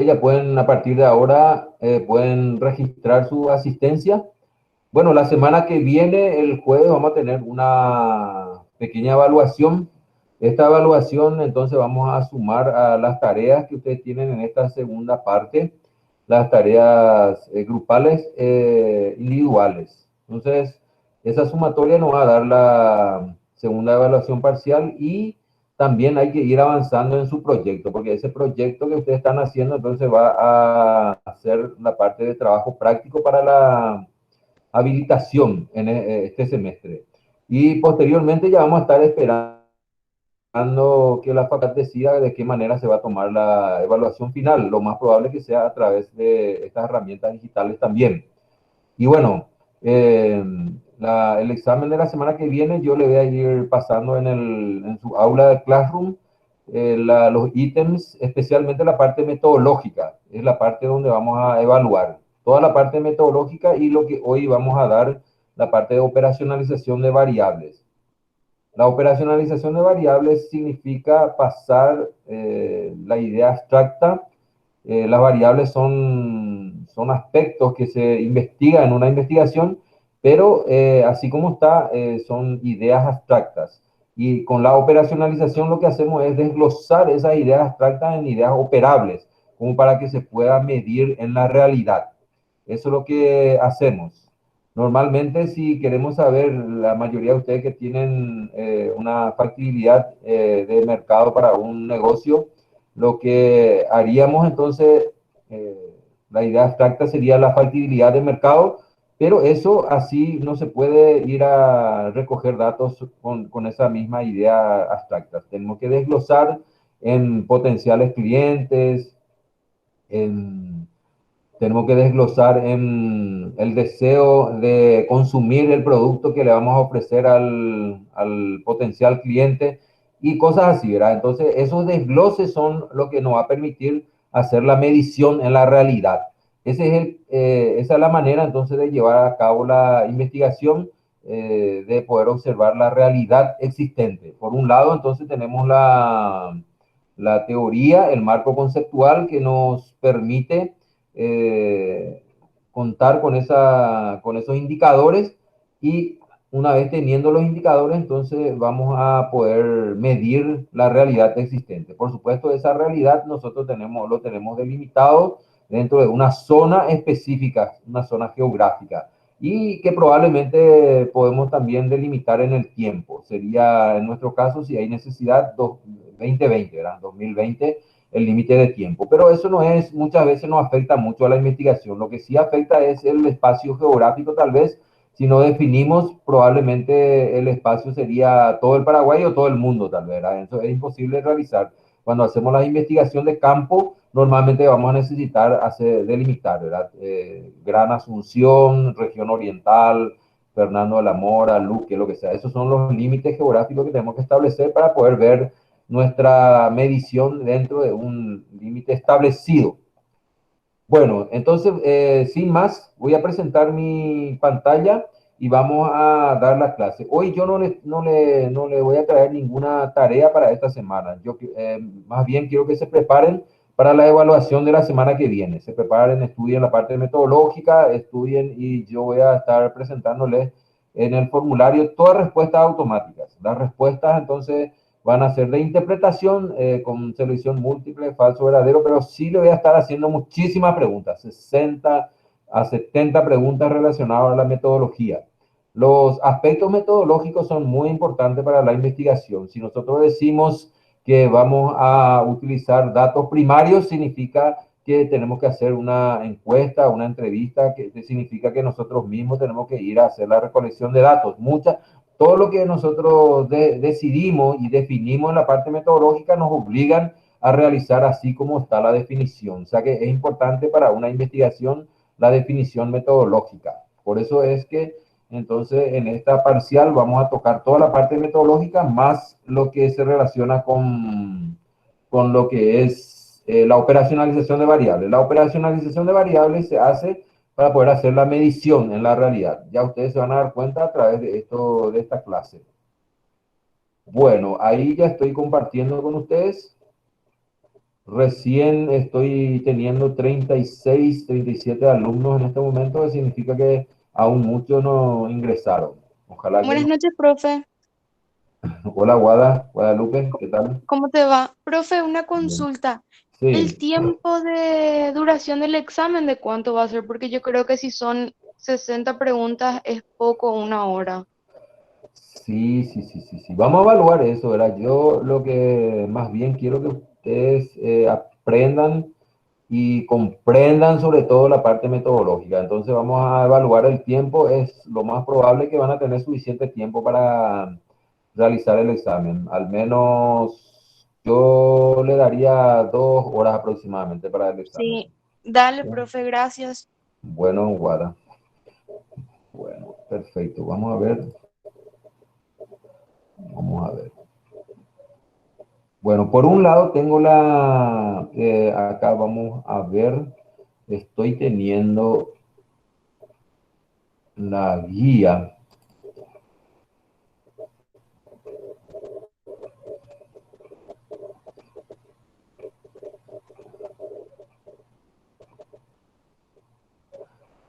ya pueden, a partir de ahora, pueden registrar su asistencia. Bueno, la semana que viene, el jueves, vamos a tener una pequeña evaluación. Esta evaluación, entonces, vamos a sumar a las tareas que ustedes tienen en esta segunda parte, las tareas grupales, individuales. Entonces, esa sumatoria nos va a dar la segunda evaluación parcial y también hay que ir avanzando en su proyecto, porque ese proyecto que ustedes están haciendo, entonces va a hacer la parte de trabajo práctico para la habilitación en este semestre. Y posteriormente ya vamos a estar esperando que la facultad decida de qué manera se va a tomar la evaluación final. Lo más probable es que sea a través de estas herramientas digitales también. Y bueno, el examen de la semana que viene yo le voy a ir pasando en su aula de Classroom los ítems, especialmente la parte metodológica, es la parte donde vamos a evaluar toda la parte metodológica y lo que hoy vamos a dar, la parte de operacionalización de variables. La operacionalización de variables significa pasar la idea abstracta. Las variables son aspectos que se investigan en una investigación, pero así como está, son ideas abstractas. Y con la operacionalización lo que hacemos es desglosar esas ideas abstractas en ideas operables, como para que se pueda medir en la realidad. Eso es lo que hacemos. Normalmente, si queremos saber, la mayoría de ustedes que tienen una factibilidad de mercado para un negocio, lo que haríamos entonces, eh, la idea abstracta sería la factibilidad de mercado, pero eso así no se puede ir a recoger datos con esa misma idea abstracta. Tenemos que desglosar en potenciales clientes, en tenemos que desglosar en el deseo de consumir el producto que le vamos a ofrecer al potencial cliente y cosas así, ¿verdad? Entonces, esos desgloses son lo que nos va a permitir hacer la medición en la realidad. Esa es la manera entonces de llevar a cabo la investigación, de poder observar la realidad existente. Por un lado, entonces tenemos la teoría, el marco conceptual que nos permite eh, contar con esos indicadores y una vez teniendo los indicadores, entonces vamos a poder medir la realidad existente. Por supuesto, esa realidad nosotros lo tenemos delimitado dentro de una zona específica, una zona geográfica, y que probablemente podemos también delimitar en el tiempo. Sería, en nuestro caso, si hay necesidad, 2020, ¿verdad? 2020 el límite de tiempo. Pero eso no es, muchas veces no afecta mucho a la investigación. Lo que sí afecta es el espacio geográfico, tal vez. Si no definimos, probablemente el espacio sería todo el Paraguay o todo el mundo, tal vez, ¿verdad? Eso es imposible realizar. Cuando hacemos la investigación de campo, normalmente vamos a necesitar delimitar, ¿verdad? Gran Asunción, región oriental, Fernando de la Mora, Luque, lo que sea. Esos son los límites geográficos que tenemos que establecer para poder ver nuestra medición dentro de un límite establecido. Bueno, entonces, sin más, voy a presentar mi pantalla y vamos a dar la clase. Hoy yo no le voy a traer ninguna tarea para esta semana. Yo más bien quiero que se preparen para la evaluación de la semana que viene. Se preparen, estudien la parte metodológica, estudien y yo voy a estar presentándoles en el formulario todas respuestas automáticas. Las respuestas, entonces, van a ser de interpretación con selección múltiple, falso, verdadero, pero sí le voy a estar haciendo muchísimas preguntas, 60 a 70 preguntas relacionadas a la metodología. Los aspectos metodológicos son muy importantes para la investigación. Si nosotros decimos que vamos a utilizar datos primarios, significa que tenemos que hacer una encuesta, una entrevista, que significa que nosotros mismos tenemos que ir a hacer la recolección de datos. Todo lo que nosotros decidimos y definimos en la parte metodológica nos obligan a realizar así como está la definición. O sea que es importante para una investigación la definición metodológica. Por eso es que entonces en esta parcial vamos a tocar toda la parte metodológica más lo que se relaciona con lo que es la operacionalización de variables. La operacionalización de variables se hace para poder hacer la medición en la realidad. Ya ustedes se van a dar cuenta a través de de esta clase. Bueno, ahí ya estoy compartiendo con ustedes. Recién estoy teniendo 36, 37 alumnos en este momento, que significa que aún muchos no ingresaron. Ojalá que Buenas no. noches, profe. Hola, Guadalupe, ¿qué tal? ¿Cómo te va? Profe, una Bien. consulta. ¿El Sí, tiempo de duración del examen de cuánto va a ser? Porque yo creo que si son 60 preguntas es poco una hora. sí. Vamos a evaluar eso, ¿verdad? Yo lo que más bien quiero que ustedes aprendan y comprendan sobre todo la parte metodológica. Entonces vamos a evaluar el tiempo. Es lo más probable que van a tener suficiente tiempo para realizar el examen. Al menos yo le daría 2 horas aproximadamente para el examen. Sí, dale, profe, gracias. Bueno, Guada. Bueno, perfecto. Vamos a ver. Bueno, por un lado tengo acá vamos a ver, estoy teniendo la guía.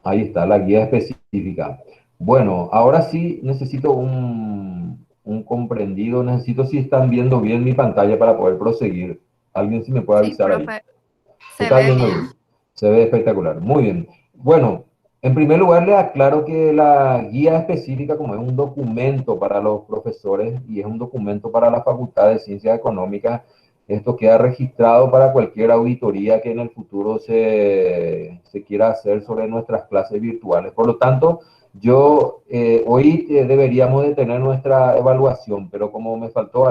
Ahí está, la guía específica. Bueno, ahora sí necesito un comprendido, necesito si están viendo bien mi pantalla para poder proseguir. Alguien si me puede Sí, avisar ahí. profe, Se se está ve viendo bien. bien. Se ve espectacular. Muy bien. Bueno, en primer lugar le aclaro que la guía específica, como es un documento para los profesores y es un documento para la Facultad de Ciencias Económicas, esto queda registrado para cualquier auditoría que en el futuro se quiera hacer sobre nuestras clases virtuales. Por lo tanto, hoy deberíamos de tener nuestra evaluación, pero como me faltó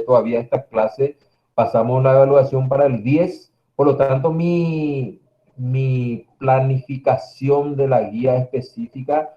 todavía esta clase, pasamos la evaluación para el 10. Por lo tanto, mi planificación de la guía específica,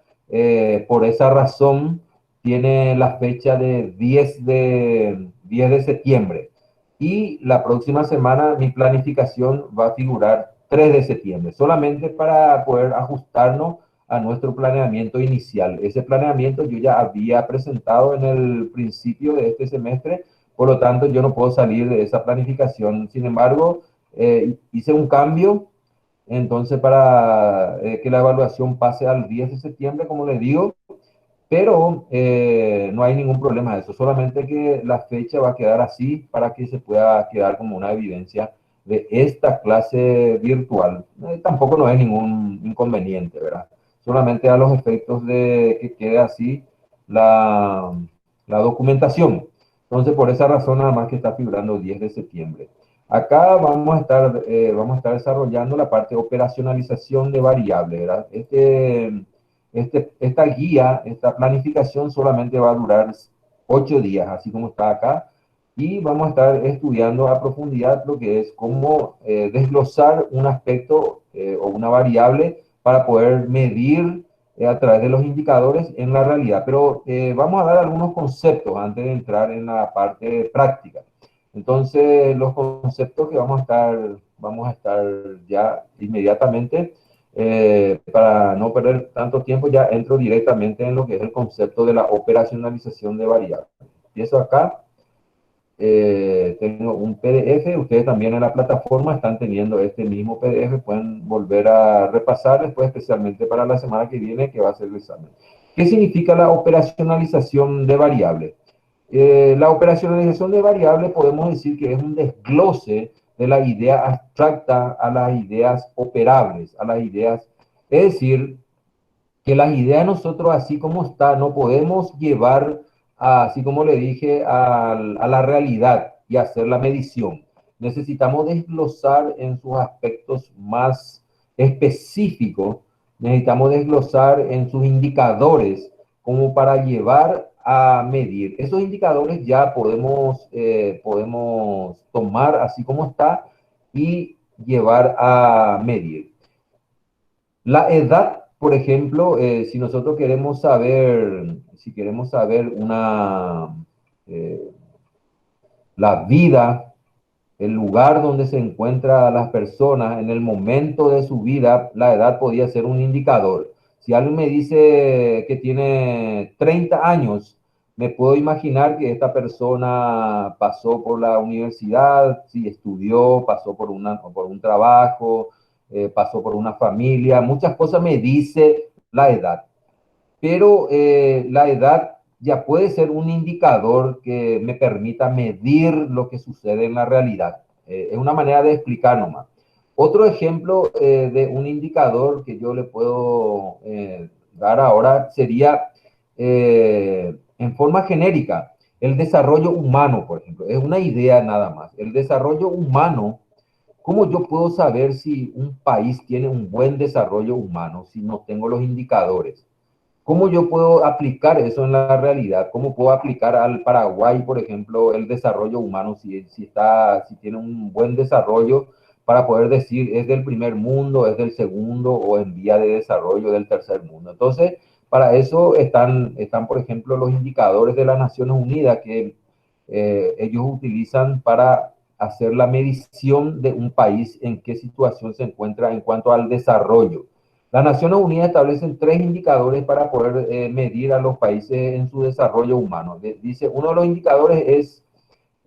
por esa razón, tiene la fecha de 10 de septiembre. Y la próxima semana mi planificación va a figurar 3 de septiembre, solamente para poder ajustarnos a nuestro planeamiento inicial. Ese planeamiento yo ya había presentado en el principio de este semestre, por lo tanto yo no puedo salir de esa planificación. Sin embargo, hice un cambio, entonces para que la evaluación pase al 10 de septiembre, como les digo, pero no hay ningún problema de eso, solamente que la fecha va a quedar así para que se pueda quedar como una evidencia de esta clase virtual. Tampoco no hay ningún inconveniente, ¿verdad? Solamente a los efectos de que quede así la, la documentación. Entonces, por esa razón, nada más que está figurando 10 de septiembre. Acá vamos a estar desarrollando la parte de operacionalización de variables, ¿verdad? Esta guía, esta planificación solamente va a durar 8 días, así como está acá, y vamos a estar estudiando a profundidad lo que es cómo desglosar un aspecto o una variable para poder medir a través de los indicadores en la realidad. Pero vamos a dar algunos conceptos antes de entrar en la parte práctica. Entonces, los conceptos que vamos a estar ya inmediatamente, para no perder tanto tiempo, ya entro directamente en lo que es el concepto de la operacionalización de variables. Y eso acá, tengo un PDF, ustedes también en la plataforma están teniendo este mismo PDF, pueden volver a repasar después, especialmente para la semana que viene, que va a ser el examen. ¿Qué significa la operacionalización de variables? La operacionalización de variables podemos decir que es un desglose de la idea abstracta a las ideas operables, a las ideas, es decir, que las ideas nosotros así como está, no podemos llevar, así como le dije, a la realidad y hacer la medición. Necesitamos desglosar en sus aspectos más específicos, necesitamos desglosar en sus indicadores como para llevar a medir. Esos indicadores ya podemos tomar así como está y llevar a medir. La edad, por ejemplo, si nosotros queremos saber, si queremos saber eh, la vida, el lugar donde se encuentran las personas en el momento de su vida, la edad podría ser un indicador. Si alguien me dice que tiene 30 años, me puedo imaginar que esta persona pasó por la universidad, sí, estudió, pasó por un trabajo, pasó por una familia, muchas cosas me dice la edad, pero la edad ya puede ser un indicador que me permita medir lo que sucede en la realidad. Es una manera de explicar nomás. Otro ejemplo de un indicador que yo le puedo dar ahora sería en forma genérica el desarrollo humano, por ejemplo. Es una idea nada más. El desarrollo humano, ¿cómo yo puedo saber si un país tiene un buen desarrollo humano si no tengo los indicadores? ¿Cómo yo puedo aplicar eso en la realidad? ¿Cómo puedo aplicar al Paraguay, por ejemplo, el desarrollo humano, si tiene un buen desarrollo para poder decir es del primer mundo, es del segundo o en vía de desarrollo del tercer mundo? Entonces, para eso están, por ejemplo, los indicadores de las Naciones Unidas que ellos utilizan para hacer la medición de un país en qué situación se encuentra en cuanto al desarrollo. Las Naciones Unidas establecen tres indicadores para poder medir a los países en su desarrollo humano. Dice, uno de los indicadores es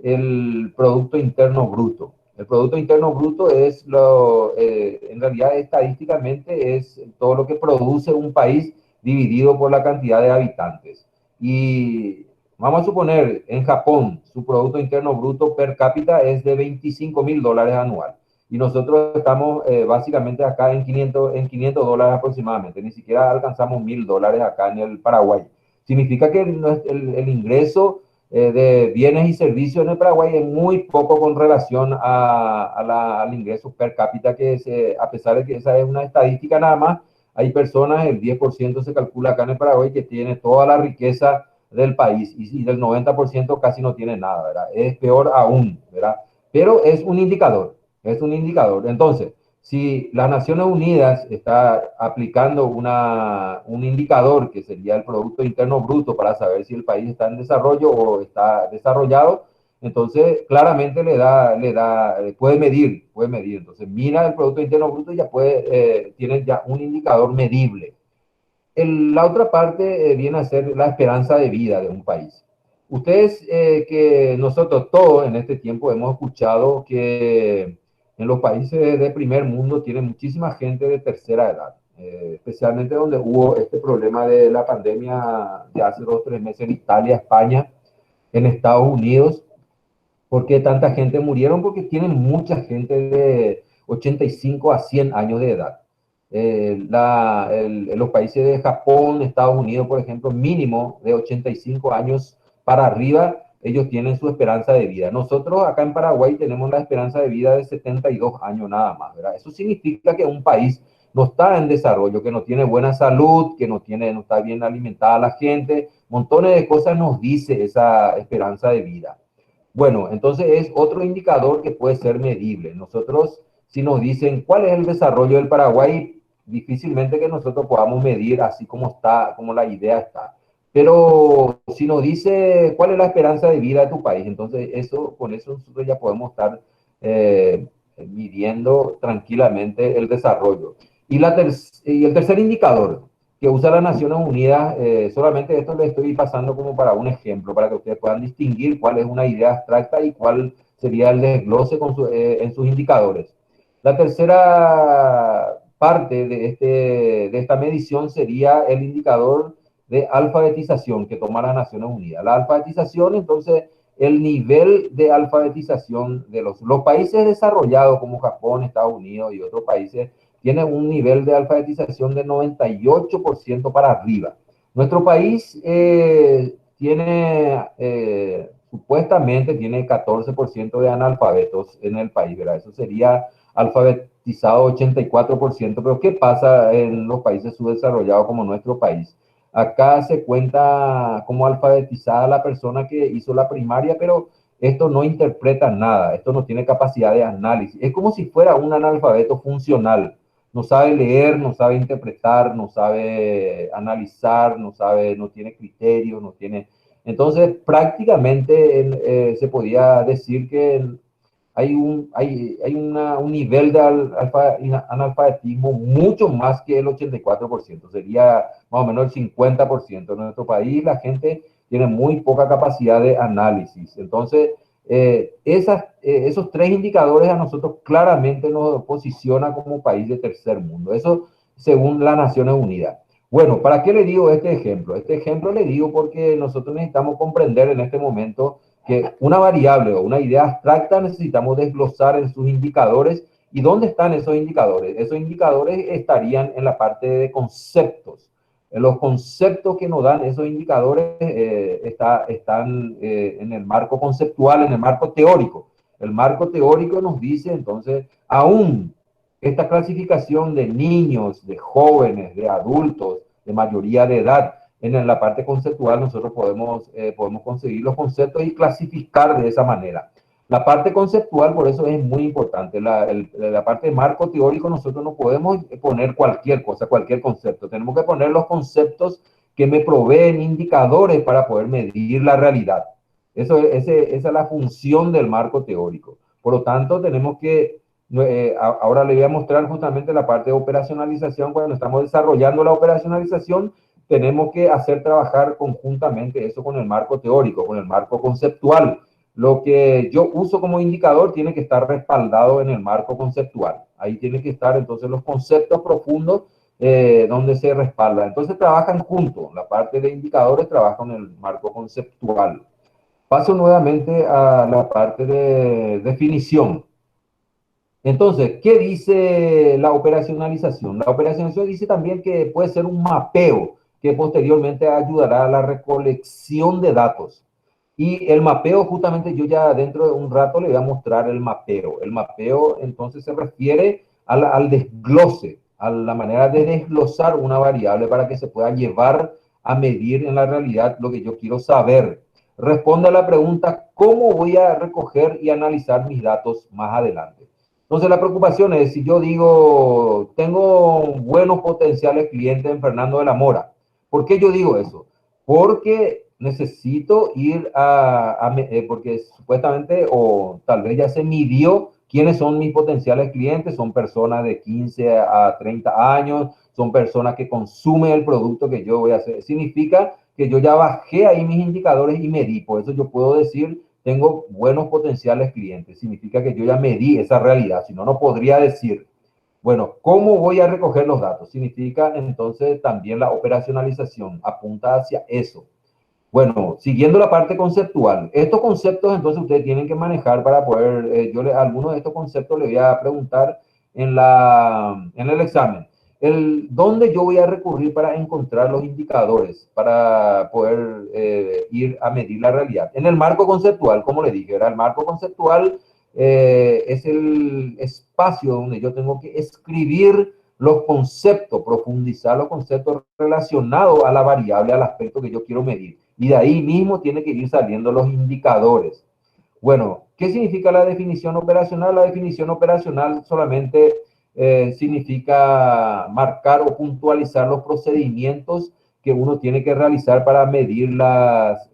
el Producto Interno Bruto. El Producto Interno Bruto es en realidad estadísticamente es todo lo que produce un país dividido por la cantidad de habitantes. Y vamos a suponer, en Japón, su Producto Interno Bruto per cápita es de $25,000 anual. Y nosotros estamos básicamente acá en 500 dólares aproximadamente. Ni siquiera alcanzamos $1,000 acá en el Paraguay. Significa que el ingreso de bienes y servicios en el Paraguay es muy poco con relación al ingreso per cápita, a pesar de que esa es una estadística nada más, hay personas, el 10% se calcula acá en el Paraguay, que tiene toda la riqueza del país y del 90% casi no tiene nada, ¿verdad? Es peor aún, ¿verdad? Pero es un indicador, es un indicador. Entonces, si las Naciones Unidas está aplicando un indicador que sería el Producto Interno Bruto para saber si el país está en desarrollo o está desarrollado, entonces claramente puede medir. Entonces mira el Producto Interno Bruto y tiene ya un indicador medible. La otra parte viene a ser la esperanza de vida de un país. Ustedes, que nosotros todos en este tiempo hemos escuchado que en los países de primer mundo tiene muchísima gente de tercera edad, especialmente donde hubo este problema de la pandemia de hace 2 o 3 meses en Italia, España, en Estados Unidos. ¿Por qué tanta gente murieron? Porque tienen mucha gente de 85 a 100 años de edad. En los países de Japón, Estados Unidos, por ejemplo, mínimo de 85 años para arriba, ellos tienen su esperanza de vida. Nosotros acá en Paraguay tenemos la esperanza de vida de 72 años nada más, ¿verdad? Eso significa que un país no está en desarrollo, que no tiene buena salud, que no está bien alimentada la gente, montones de cosas nos dice esa esperanza de vida. Bueno, entonces es otro indicador que puede ser medible. Nosotros, si nos dicen cuál es el desarrollo del Paraguay, difícilmente que nosotros podamos medir así como está, como la idea está. Pero si nos dice cuál es la esperanza de vida de tu país, entonces con eso nosotros ya podemos estar midiendo tranquilamente el desarrollo. Y el tercer indicador que usa las Naciones Unidas, solamente esto le estoy pasando como para un ejemplo, para que ustedes puedan distinguir cuál es una idea abstracta y cuál sería el desglose en sus indicadores. La tercera parte de esta medición sería el indicador de alfabetización que toma las Naciones Unidas. La alfabetización, entonces, el nivel de alfabetización de los países desarrollados como Japón, Estados Unidos y otros países tiene un nivel de alfabetización de 98% para arriba. Nuestro país supuestamente tiene 14% de analfabetos en el país, ¿verdad? Eso sería alfabetizado 84%, pero ¿qué pasa en los países subdesarrollados como nuestro país? Acá se cuenta como alfabetizada la persona que hizo la primaria, pero esto no interpreta nada, esto no tiene capacidad de análisis. Es como si fuera un analfabeto funcional. No sabe leer, no sabe interpretar, no sabe analizar, no tiene criterio, no tiene... Entonces, prácticamente se podía decir que hay un nivel de analfabetismo mucho más que el 84%, sería más o menos el 50% en nuestro país. La gente tiene muy poca capacidad de análisis. Entonces, esos tres indicadores a nosotros claramente nos posiciona como país de tercer mundo. Eso según las Naciones Unidas. Bueno, ¿para qué le digo este ejemplo? Este ejemplo le digo porque nosotros necesitamos comprender en este momento que una variable o una idea abstracta necesitamos desglosar en sus indicadores. ¿Y dónde están esos indicadores? Esos indicadores estarían en la parte de conceptos. Los conceptos que nos dan esos indicadores están en el marco conceptual, en el marco teórico. El marco teórico nos dice entonces, aún esta clasificación de niños, de jóvenes, de adultos, de mayoría de edad, en la parte conceptual nosotros podemos conseguir los conceptos y clasificar de esa manera. La parte conceptual, por eso es muy importante. La parte de marco teórico, nosotros no podemos poner cualquier cosa, cualquier concepto. Tenemos que poner los conceptos que me proveen indicadores para poder medir la realidad. Esa es la función del marco teórico. Por lo tanto, tenemos que, ahora le voy a mostrar justamente la parte de operacionalización. Cuando estamos desarrollando la operacionalización, tenemos que hacer trabajar conjuntamente eso con el marco teórico, con el marco conceptual. Lo que yo uso como indicador tiene que estar respaldado en el marco conceptual. Ahí tiene que estar entonces los conceptos profundos donde se respalda. Entonces trabajan juntos. La parte de indicadores trabaja en el marco conceptual. Paso nuevamente a la parte de definición. Entonces, ¿qué dice la operacionalización? La operacionalización dice también que puede ser un mapeo que posteriormente ayudará a la recolección de datos. Y el mapeo, justamente yo ya dentro de un rato le voy a mostrar el mapeo. El mapeo entonces se refiere al desglose, a la manera de desglosar una variable para que se pueda llevar a medir en la realidad lo que yo quiero saber. Responde a la pregunta, ¿cómo voy a recoger y analizar mis datos más adelante? Entonces la preocupación es, si yo digo, tengo buenos potenciales clientes en Fernando de la Mora, ¿por qué yo digo eso? Porque necesito ir porque supuestamente, o tal vez ya se midió quiénes son mis potenciales clientes, son personas de 15 a 30 años, son personas que consumen el producto que yo voy a hacer. Significa que yo ya bajé ahí mis indicadores y medí, por eso yo puedo decir, tengo buenos potenciales clientes, significa que yo ya medí esa realidad, si no, no podría decir. Bueno, ¿cómo voy a recoger los datos? Significa entonces también la operacionalización, apunta hacia eso. Bueno, siguiendo la parte conceptual, estos conceptos entonces ustedes tienen que manejar para poder, algunos de estos conceptos les voy a preguntar en el examen. ¿Dónde yo voy a recurrir para encontrar los indicadores para poder ir a medir la realidad? En el marco conceptual, como le dije, el marco conceptual es el espacio donde yo tengo que escribir los conceptos, profundizar los conceptos relacionados a la variable, al aspecto que yo quiero medir. Y de ahí mismo tiene que ir saliendo los indicadores. Bueno, ¿qué significa la definición operacional? La definición operacional solamente significa marcar o puntualizar los procedimientos que uno tiene que realizar para medir las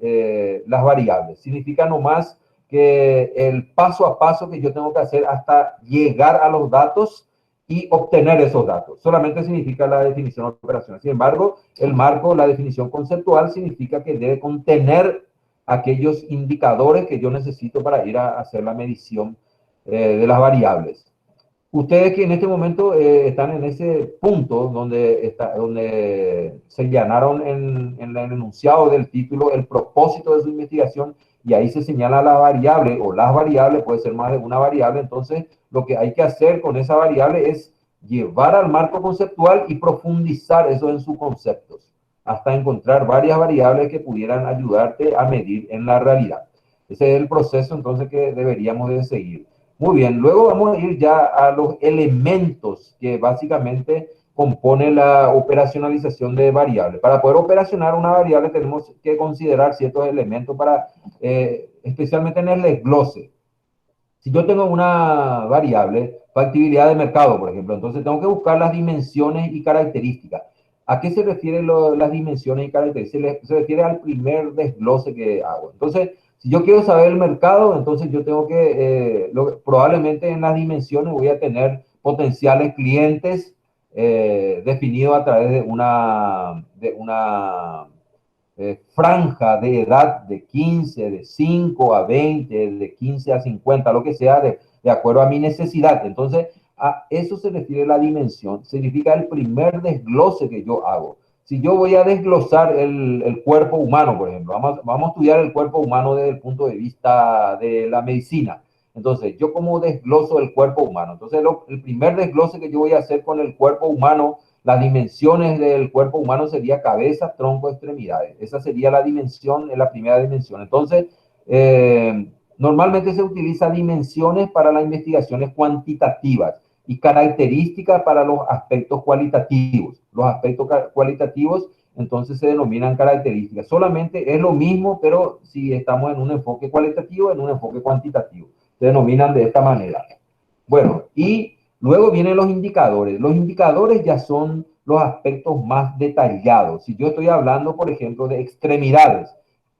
variables. Significa nomás que el paso a paso que yo tengo que hacer hasta llegar a los datos y obtener esos datos. Solamente significa la definición operacional. Sin embargo, el marco, la definición conceptual, significa que debe contener aquellos indicadores que yo necesito para ir a hacer la medición de las variables. Ustedes que en este momento están en ese punto donde se llenaron en el enunciado del título el propósito de su investigación y ahí se señala la variable o las variables, puede ser más de una variable, entonces lo que hay que hacer con esa variable es llevar al marco conceptual y profundizar eso en sus conceptos hasta encontrar varias variables que pudieran ayudarte a medir en la realidad. Ese es el proceso entonces que deberíamos de seguir. Muy bien, luego vamos a ir ya a los elementos que básicamente compone la operacionalización de variables. Para poder operacionar una variable tenemos que considerar ciertos elementos especialmente en el desglose. Si yo tengo una variable, factibilidad de mercado, por ejemplo, entonces tengo que buscar las dimensiones y características. ¿A qué se refieren las dimensiones y características? Se refiere al primer desglose que hago. Entonces, si yo quiero saber el mercado, entonces yo tengo que, probablemente en las dimensiones voy a tener potenciales clientes definidos a través de una franja de edad de 15, de 5 a 20, de 15 a 50, lo que sea, de acuerdo a mi necesidad. Entonces, a eso se refiere la dimensión. Significa el primer desglose que yo hago. Si yo voy a desglosar el cuerpo humano, por ejemplo, vamos a estudiar el cuerpo humano desde el punto de vista de la medicina. Entonces, yo como desgloso el cuerpo humano. Entonces, el primer desglose que yo voy a hacer con el cuerpo humano, las dimensiones del cuerpo humano sería cabeza, tronco, extremidades. Esa sería la dimensión, la primera dimensión. Entonces, normalmente se utiliza dimensiones para las investigaciones cuantitativas y características para los aspectos cualitativos. Los aspectos cualitativos entonces se denominan características. Solamente es lo mismo, pero si estamos en un enfoque cualitativo, en un enfoque cuantitativo. Se denominan de esta manera. Bueno, y luego vienen los indicadores. Los indicadores ya son los aspectos más detallados. Si yo estoy hablando, por ejemplo, de extremidades,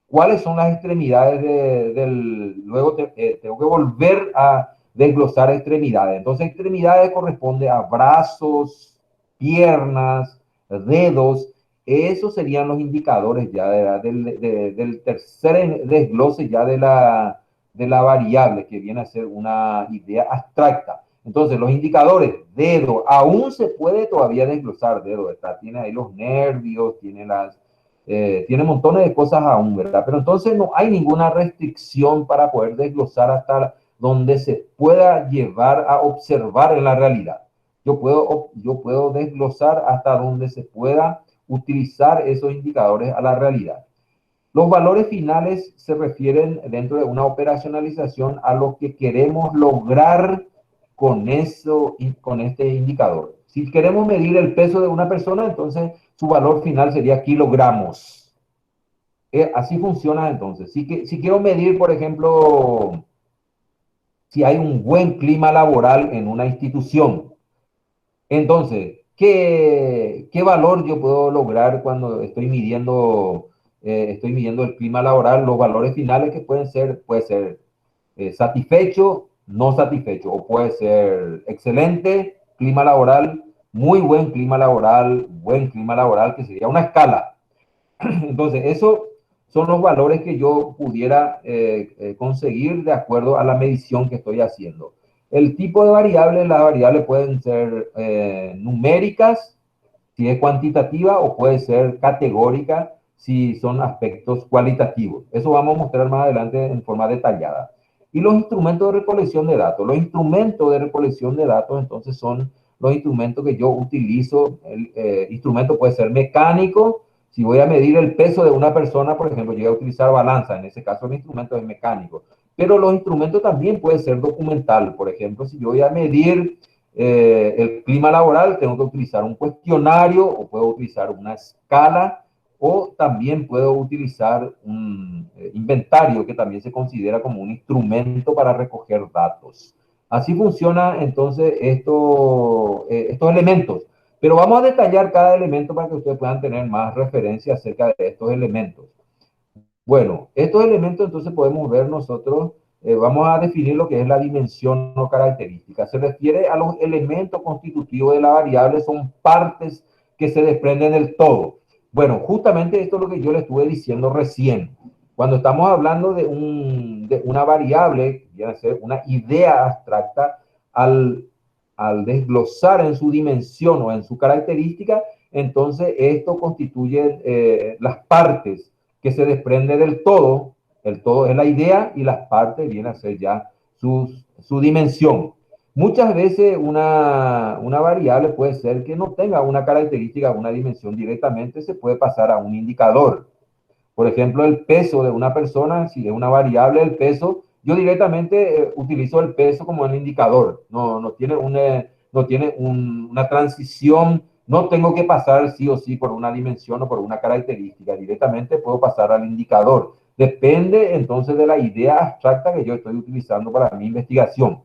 ¿cuáles son las extremidades luego tengo que volver a desglosar extremidades. Entonces, extremidades corresponde a brazos, piernas, dedos. Esos serían los indicadores ya del tercer desglose ya de la variable, que viene a ser una idea abstracta. Entonces, los indicadores, dedo, aún se puede todavía desglosar dedo, ¿verdad? Tiene ahí los nervios, tiene montones de cosas aún, ¿verdad? Pero entonces no hay ninguna restricción para poder desglosar hasta donde se pueda llevar a observar en la realidad. Yo puedo desglosar hasta donde se pueda utilizar esos indicadores a la realidad. Los valores finales se refieren dentro de una operacionalización a lo que queremos lograr con este indicador. Si queremos medir el peso de una persona, entonces su valor final sería kilogramos. Así funciona entonces. Si quiero medir, por ejemplo, si hay un buen clima laboral en una institución, entonces, ¿qué valor yo puedo lograr cuando estoy midiendo el clima laboral? Los valores finales que puede ser satisfecho, no satisfecho, o puede ser excelente clima laboral, muy buen clima laboral, que sería una escala. Entonces, esos son los valores que yo pudiera conseguir de acuerdo a la medición que estoy haciendo. El tipo de variables, las variables pueden ser numéricas, si es cuantitativa, o puede ser categórica, si son aspectos cualitativos. Eso vamos a mostrar más adelante en forma detallada. Y los instrumentos de recolección de datos. Los instrumentos de recolección de datos, entonces, son los instrumentos que yo utilizo. El instrumento puede ser mecánico. Si voy a medir el peso de una persona, por ejemplo, yo voy a utilizar balanza. En ese caso, el instrumento es mecánico. Pero los instrumentos también pueden ser documental. Por ejemplo, si yo voy a medir el clima laboral, tengo que utilizar un cuestionario, o puedo utilizar una escala, o también puedo utilizar un inventario, que también se considera como un instrumento para recoger datos. Así funciona entonces estos elementos. Pero vamos a detallar cada elemento para que ustedes puedan tener más referencia acerca de estos elementos. Bueno, estos elementos entonces podemos ver nosotros, vamos a definir lo que es la dimensión o característica. Se refiere a los elementos constitutivos de la variable, son partes que se desprenden del todo. Bueno, justamente esto es lo que yo le estuve diciendo recién. Cuando estamos hablando de una variable, viene a ser una idea abstracta, al desglosar en su dimensión o en su característica, entonces esto constituye las partes que se desprende del todo. El todo es la idea y las partes vienen a ser ya su dimensión. Muchas veces una variable puede ser que no tenga una característica, una dimensión directamente, se puede pasar a un indicador. Por ejemplo, el peso de una persona, si es una variable el peso, yo directamente utilizo el peso como el indicador. No tiene una transición, no tengo que pasar sí o sí por una dimensión o por una característica. Directamente puedo pasar al indicador. Depende entonces de la idea abstracta que yo estoy utilizando para mi investigación.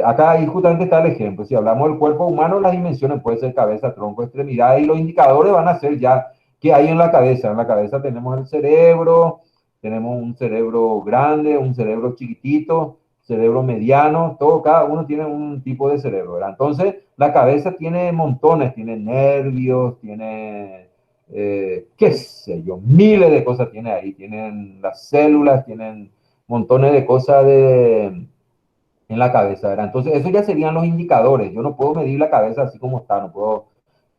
Acá ahí justamente está el ejemplo. Si hablamos del cuerpo humano, las dimensiones pueden ser cabeza, tronco, extremidades, y los indicadores van a ser ya qué hay en la cabeza. En la cabeza tenemos el cerebro, tenemos un cerebro grande, un cerebro chiquitito, cerebro mediano, cada uno tiene un tipo de cerebro, ¿verdad? Entonces, la cabeza tiene montones, tiene nervios, tiene qué sé yo, miles de cosas tiene ahí. Tienen las células, tienen montones de cosas en la cabeza, ¿verdad? Entonces, eso ya serían los indicadores. Yo no puedo medir la cabeza así como está, no puedo,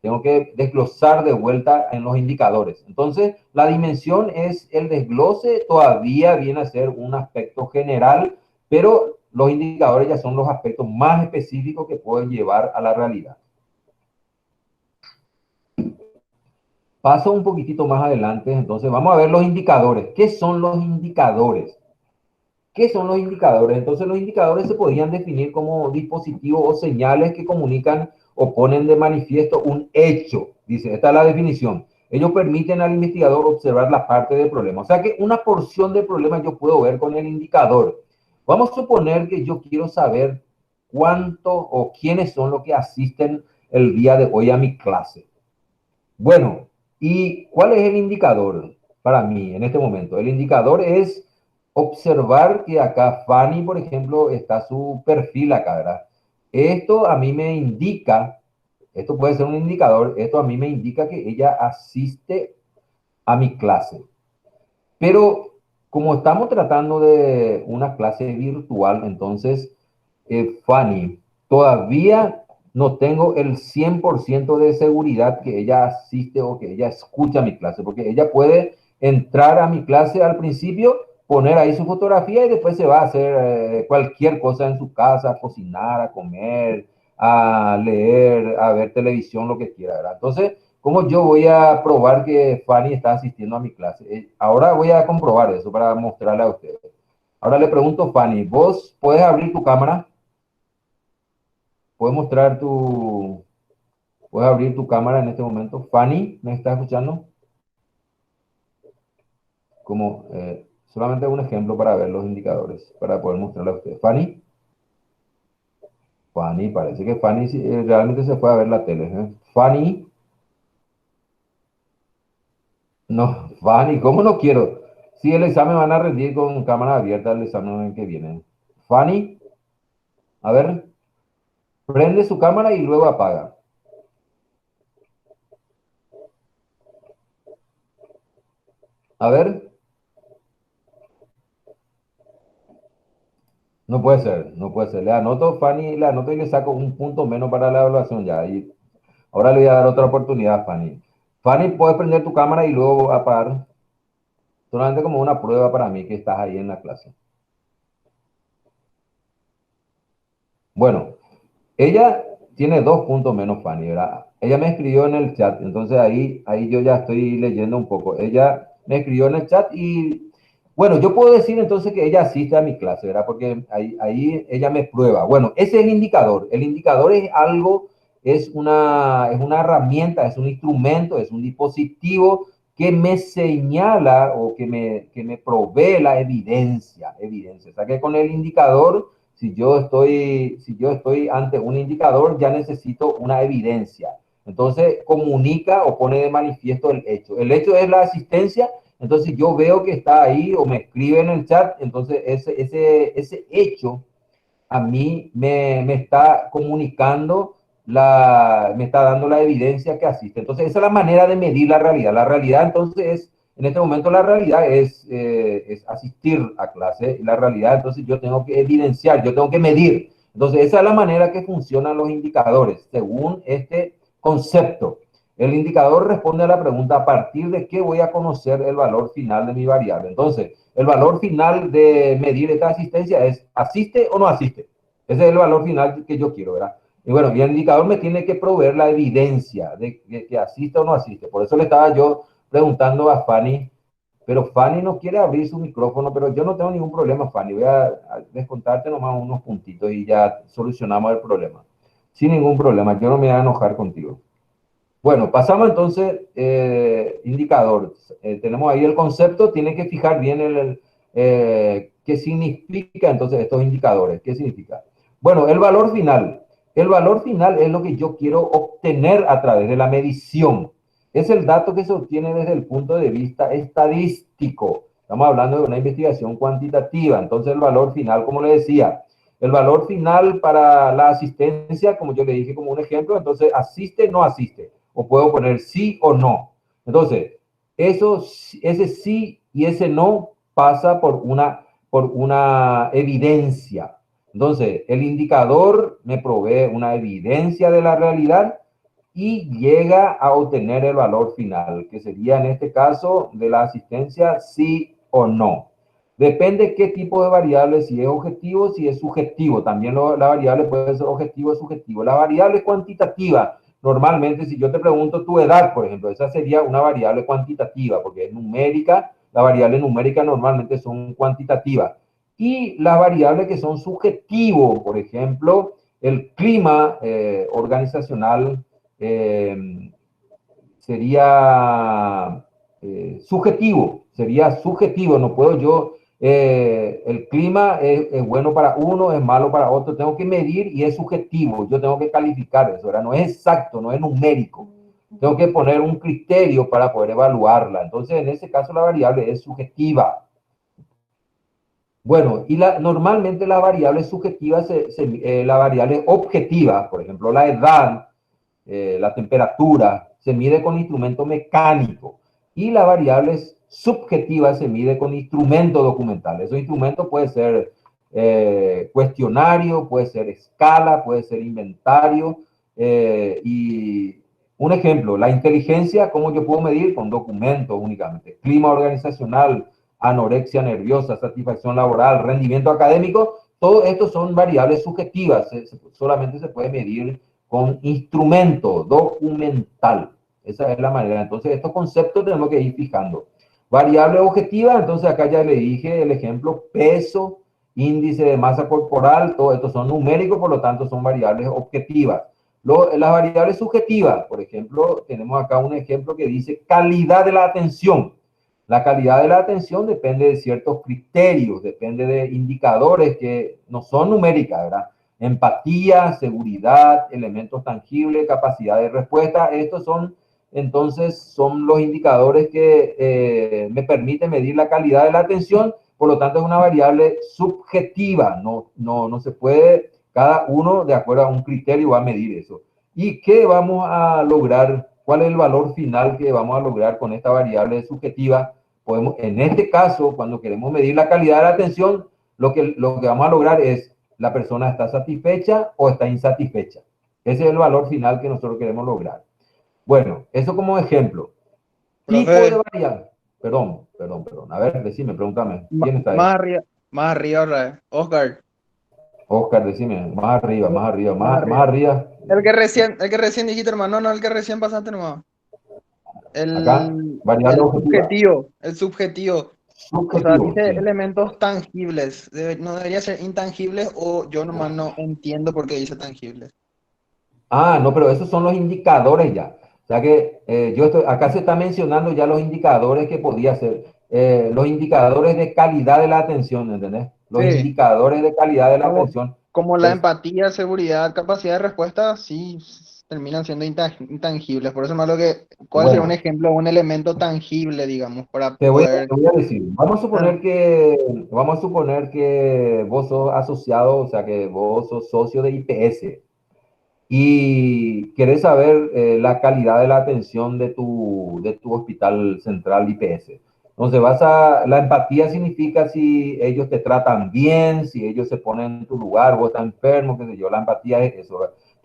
tengo que desglosar de vuelta en los indicadores. Entonces, la dimensión es el desglose, todavía viene a ser un aspecto general, pero los indicadores ya son los aspectos más específicos que pueden llevar a la realidad. Paso un poquitito más adelante, entonces vamos a ver los indicadores. ¿Qué son los indicadores? ¿Qué son los indicadores? Entonces los indicadores se podrían definir como dispositivos o señales que comunican o ponen de manifiesto un hecho. Dice, esta es la definición. Ellos permiten al investigador observar la parte del problema. O sea que una porción del problema yo puedo ver con el indicador. Vamos a suponer que yo quiero saber cuánto o quiénes son los que asisten el día de hoy a mi clase. Bueno, ¿y cuál es el indicador para mí en este momento? El indicador es observar que acá Fanny, por ejemplo, está su perfil acá, ¿verdad? Esto a mí me indica, esto puede ser un indicador, esto a mí me indica que ella asiste a mi clase. Pero como estamos tratando de una clase virtual, entonces, Fanny, todavía no tengo el 100% de seguridad que ella asiste o que ella escucha mi clase, porque ella puede entrar a mi clase al principio, poner ahí su fotografía y después se va a hacer cualquier cosa en su casa, a cocinar, a comer, a leer, a ver televisión, lo que quiera, ¿verdad? Entonces, ¿cómo yo voy a probar que Fanny está asistiendo a mi clase? Ahora voy a comprobar eso para mostrarle a ustedes. Ahora le pregunto, Fanny, ¿vos puedes abrir tu cámara? ¿Puedes mostrar tu... ¿Puedes abrir tu cámara en este momento? Fanny, ¿me está escuchando? Como solamente un ejemplo para ver los indicadores, para poder mostrarle a ustedes. Fanny, Fanny, parece que Fanny realmente se fue a ver la tele. ¿Eh? Fanny, no, Fanny, ¿cómo no quiero? Si el examen van a rendir con cámara abierta el examen que viene. Fanny, a ver, prende su cámara y luego apaga. A ver, no puede ser, no puede ser. Le anoto, Fanny, le anoto y le saco un punto menos para la evaluación ya. Y ahora le voy a dar otra oportunidad, Fanny. Fanny, puedes prender tu cámara y luego apagar. Solamente como una prueba para mí que estás ahí en la clase. Bueno, ella tiene 2 puntos menos, Fanny, ¿verdad? Ella me escribió en el chat, entonces ahí yo ya estoy leyendo un poco. Ella me escribió en el chat y, bueno, yo puedo decir entonces que ella asiste a mi clase, ¿verdad? Porque ahí ella me prueba. Bueno, ese es el indicador. El indicador es algo, es una herramienta, es un instrumento, es un dispositivo que me señala o que me provee la evidencia. O sea que con el indicador si yo estoy ante un indicador, ya necesito una evidencia. Entonces, comunica o pone de manifiesto el hecho. El hecho es la asistencia, entonces yo veo que está ahí o me escribe en el chat, entonces ese hecho a mí me está comunicando, me está dando la evidencia que asiste. Entonces, esa es la manera de medir la realidad. La realidad, entonces, en este momento la realidad es asistir a clase. La realidad, entonces, yo tengo que evidenciar, yo tengo que medir. Entonces, esa es la manera que funcionan los indicadores, según este concepto. El indicador responde a la pregunta, ¿a partir de qué voy a conocer el valor final de mi variable? Entonces, el valor final de medir esta asistencia es, ¿asiste o no asiste? Ese es el valor final que yo quiero, ¿verdad? Y bueno, y el indicador me tiene que proveer la evidencia de que asiste o no asiste. Por eso le estaba yo preguntando a Fanny, pero Fanny no quiere abrir su micrófono, pero yo no tengo ningún problema, Fanny. Voy a descontarte nomás unos puntitos y ya solucionamos el problema. Sin ningún problema, yo no me voy a enojar contigo. Bueno, pasamos entonces, indicador. Tenemos ahí el concepto, tiene que fijar bien qué significa entonces estos indicadores. ¿Qué significa? Bueno, el valor final. El valor final es lo que yo quiero obtener a través de la medición. Es el dato que se obtiene desde el punto de vista estadístico. Estamos hablando de una investigación cuantitativa. Entonces, el valor final, como le decía, el valor final para la asistencia, como yo le dije como un ejemplo, entonces asiste, no asiste o puedo poner sí o no. Entonces, ese sí y ese no pasa por una evidencia. Entonces, el indicador me provee una evidencia de la realidad y llega a obtener el valor final, que sería en este caso de la asistencia sí o no. Depende qué tipo de variable, si es objetivo, si es subjetivo. También la variable puede ser objetivo o subjetivo. La variable cuantitativa, normalmente si yo te pregunto tu edad, por ejemplo, esa sería una variable cuantitativa, porque es numérica. La variable numérica normalmente son cuantitativas. Y las variables que son subjetivos, por ejemplo, el clima organizacional, eh, sería sería subjetivo, no puedo yo, el clima es bueno para uno, es malo para otro, tengo que medir y es subjetivo, yo tengo que calificar eso, ¿verdad? No es exacto, no es numérico, tengo que poner un criterio para poder evaluarla, entonces en ese caso la variable es subjetiva. Bueno, y normalmente la variable subjetiva, la variable objetiva, por ejemplo, la edad, la temperatura, se mide con instrumento mecánico y la variable subjetiva se mide con instrumento documental. Esos instrumentos puede ser cuestionario, puede ser escala, puede ser inventario. Y un ejemplo, la inteligencia, ¿cómo yo puedo medir? Con documentos únicamente. Clima organizacional, anorexia nerviosa, satisfacción laboral, rendimiento académico, todo esto son variables subjetivas, solamente se puede medir con instrumento documental. Esa es la manera. Entonces, estos conceptos tenemos que ir fijando. Variable objetiva, entonces acá ya le dije el ejemplo, peso, índice de masa corporal, todo esto son numéricos, por lo tanto son variables objetivas. Las variables subjetivas, por ejemplo, tenemos acá un ejemplo que dice calidad de la atención. La calidad de la atención depende de ciertos criterios, depende de indicadores que no son numéricas, ¿verdad? Empatía, seguridad, elementos tangibles, capacidad de respuesta. Estos son, entonces, son los indicadores que me permiten medir la calidad de la atención. Por lo tanto, es una variable subjetiva. No se puede, cada uno de acuerdo a un criterio va a medir eso. ¿Y qué vamos a lograr? ¿Cuál es el valor final que vamos a lograr con esta variable subjetiva? Podemos, en este caso, cuando queremos medir la calidad de la atención, lo que vamos a lograr es la persona está satisfecha o está insatisfecha. Ese es el valor final que nosotros queremos lograr. Bueno, eso como ejemplo. Tipo de Profe, variable. Perdón. A ver, decime, pregúntame. ¿Quién está ahí? más arriba, otra vez. Oscar. Oscar, decime. Más arriba, más arriba, Más más arriba. arriba. El que recién dijiste, hermano, no, el que recién pasaste nomás. Acá, El, variable el objetiva. subjetivo, el subjetivo. O sea, Subjetivo, dice sí. elementos tangibles. No debería ser intangibles o yo nomás no entiendo por qué dice tangibles. Ah, no, pero esos son los indicadores ya. O sea que acá se está mencionando ya los indicadores que podía ser. Los indicadores de calidad de la atención, ¿entendés? Los Sí, indicadores de calidad de la como, atención. como la Es, empatía, seguridad, capacidad de respuesta, sí terminan siendo intangibles. Por eso más lo que, ¿cuál sería un bueno, ejemplo, un elemento tangible, digamos, para te voy a, poder... te voy a decir, vamos a suponer que vos sos asociado, o sea que vos sos socio de IPS y querés saber la calidad de la atención de tu hospital central IPS. Entonces la empatía significa si ellos te tratan bien, si ellos se ponen en tu lugar, vos estás enfermo, qué sé yo, la empatía es eso,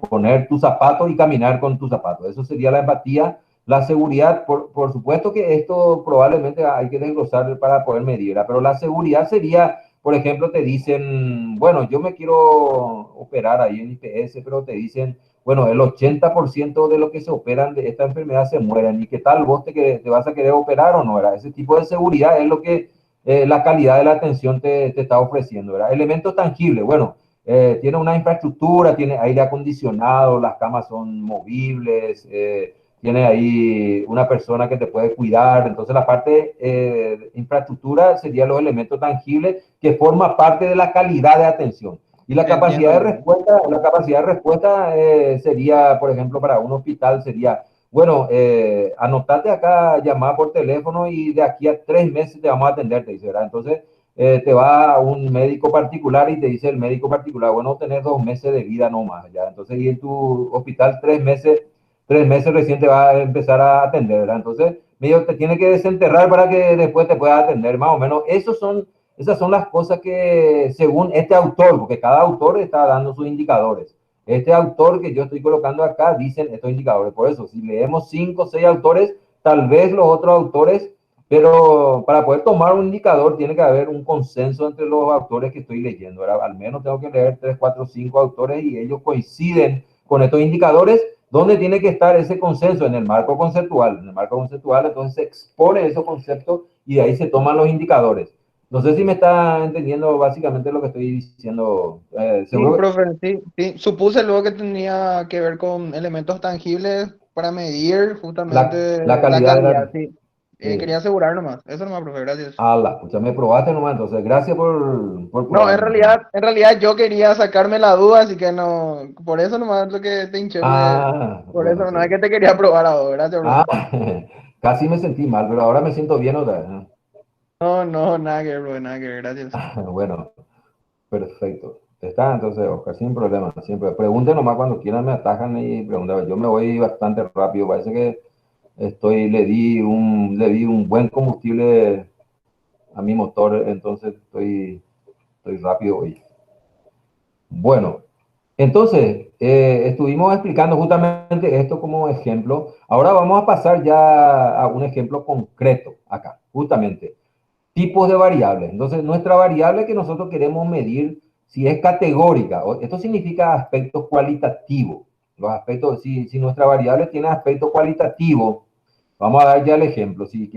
poner tus zapatos y caminar con tus zapatos, eso sería la empatía. La seguridad, por supuesto que esto probablemente hay que desglosar para poder medir, pero la seguridad sería, por ejemplo, te dicen, bueno, yo me quiero operar ahí en IPS, pero te dicen, bueno, el 80% de los que se operan de esta enfermedad se mueren. ¿Y qué tal vos te vas a querer operar o no? ¿Verdad? Ese tipo de seguridad es lo que la calidad de la atención te está ofreciendo. ¿Verdad? Elementos tangibles, bueno, tiene una infraestructura, tiene aire acondicionado, las camas son movibles, tiene ahí una persona que te puede cuidar. Entonces la parte infraestructura serían los elementos tangibles que forman parte de la calidad de atención. Y Entiendo. la capacidad de respuesta sería, por ejemplo, para un hospital sería, bueno, anotate acá, llamar por teléfono y de aquí a 3 meses te vamos a atender, te dice, ¿verdad? Entonces, te va a un médico particular y te dice el médico particular, bueno, tenés 2 meses de vida nomás, ¿ya? Entonces, y en tu hospital 3 meses 3 meses recién te va a empezar a atender, ¿verdad? Entonces, medio te tiene que desenterrar para que después te pueda atender, más o menos. Esas son las cosas que, según este autor, porque cada autor está dando sus indicadores. Este autor que yo estoy colocando acá dicen estos indicadores. Por eso, si leemos 5 o 6 autores, tal vez los otros autores, pero para poder tomar un indicador tiene que haber un consenso entre los autores que estoy leyendo, ¿verdad? Al menos tengo que leer 3, 4, 5 autores y ellos coinciden con estos indicadores. ¿Dónde tiene que estar ese consenso? En el marco conceptual. En el marco conceptual, entonces se expone esos conceptos y de ahí se toman los indicadores. No sé si me está entendiendo básicamente lo que estoy diciendo. Sí, Seguro. profe, sí, sí. Supuse luego que tenía que ver con elementos tangibles para medir justamente La la calidad de calidad, la... sí. Sí. Quería asegurar nomás. Eso nomás, profe, gracias. Ala, escucha, me probaste nomás, entonces gracias por No, probarme. en realidad yo quería sacarme la duda, así que no, por eso nomás lo que te hinché por Bueno, eso no es que excelente. te quería probar a vos, gracias, Ah, profe. casi me sentí mal, pero ahora me siento bien otra vez, ¿no? No, no, nada que ver, profe, nada que ver, gracias. Bueno, perfecto. Está, entonces, Oscar, sin problema, siempre. Pregunten nomás cuando quieran, me atajan y preguntan. Yo me voy bastante rápido, parece que le di un buen combustible a mi motor, entonces estoy rápido hoy. Bueno, entonces, estuvimos explicando justamente esto como ejemplo. Ahora vamos a pasar ya a un ejemplo concreto acá, justamente. Tipos de variables. Entonces, nuestra variable que nosotros queremos medir, si es categórica, esto significa aspectos cualitativos. Los aspectos, si nuestra variable tiene aspecto cualitativo, vamos a dar ya el ejemplo. Si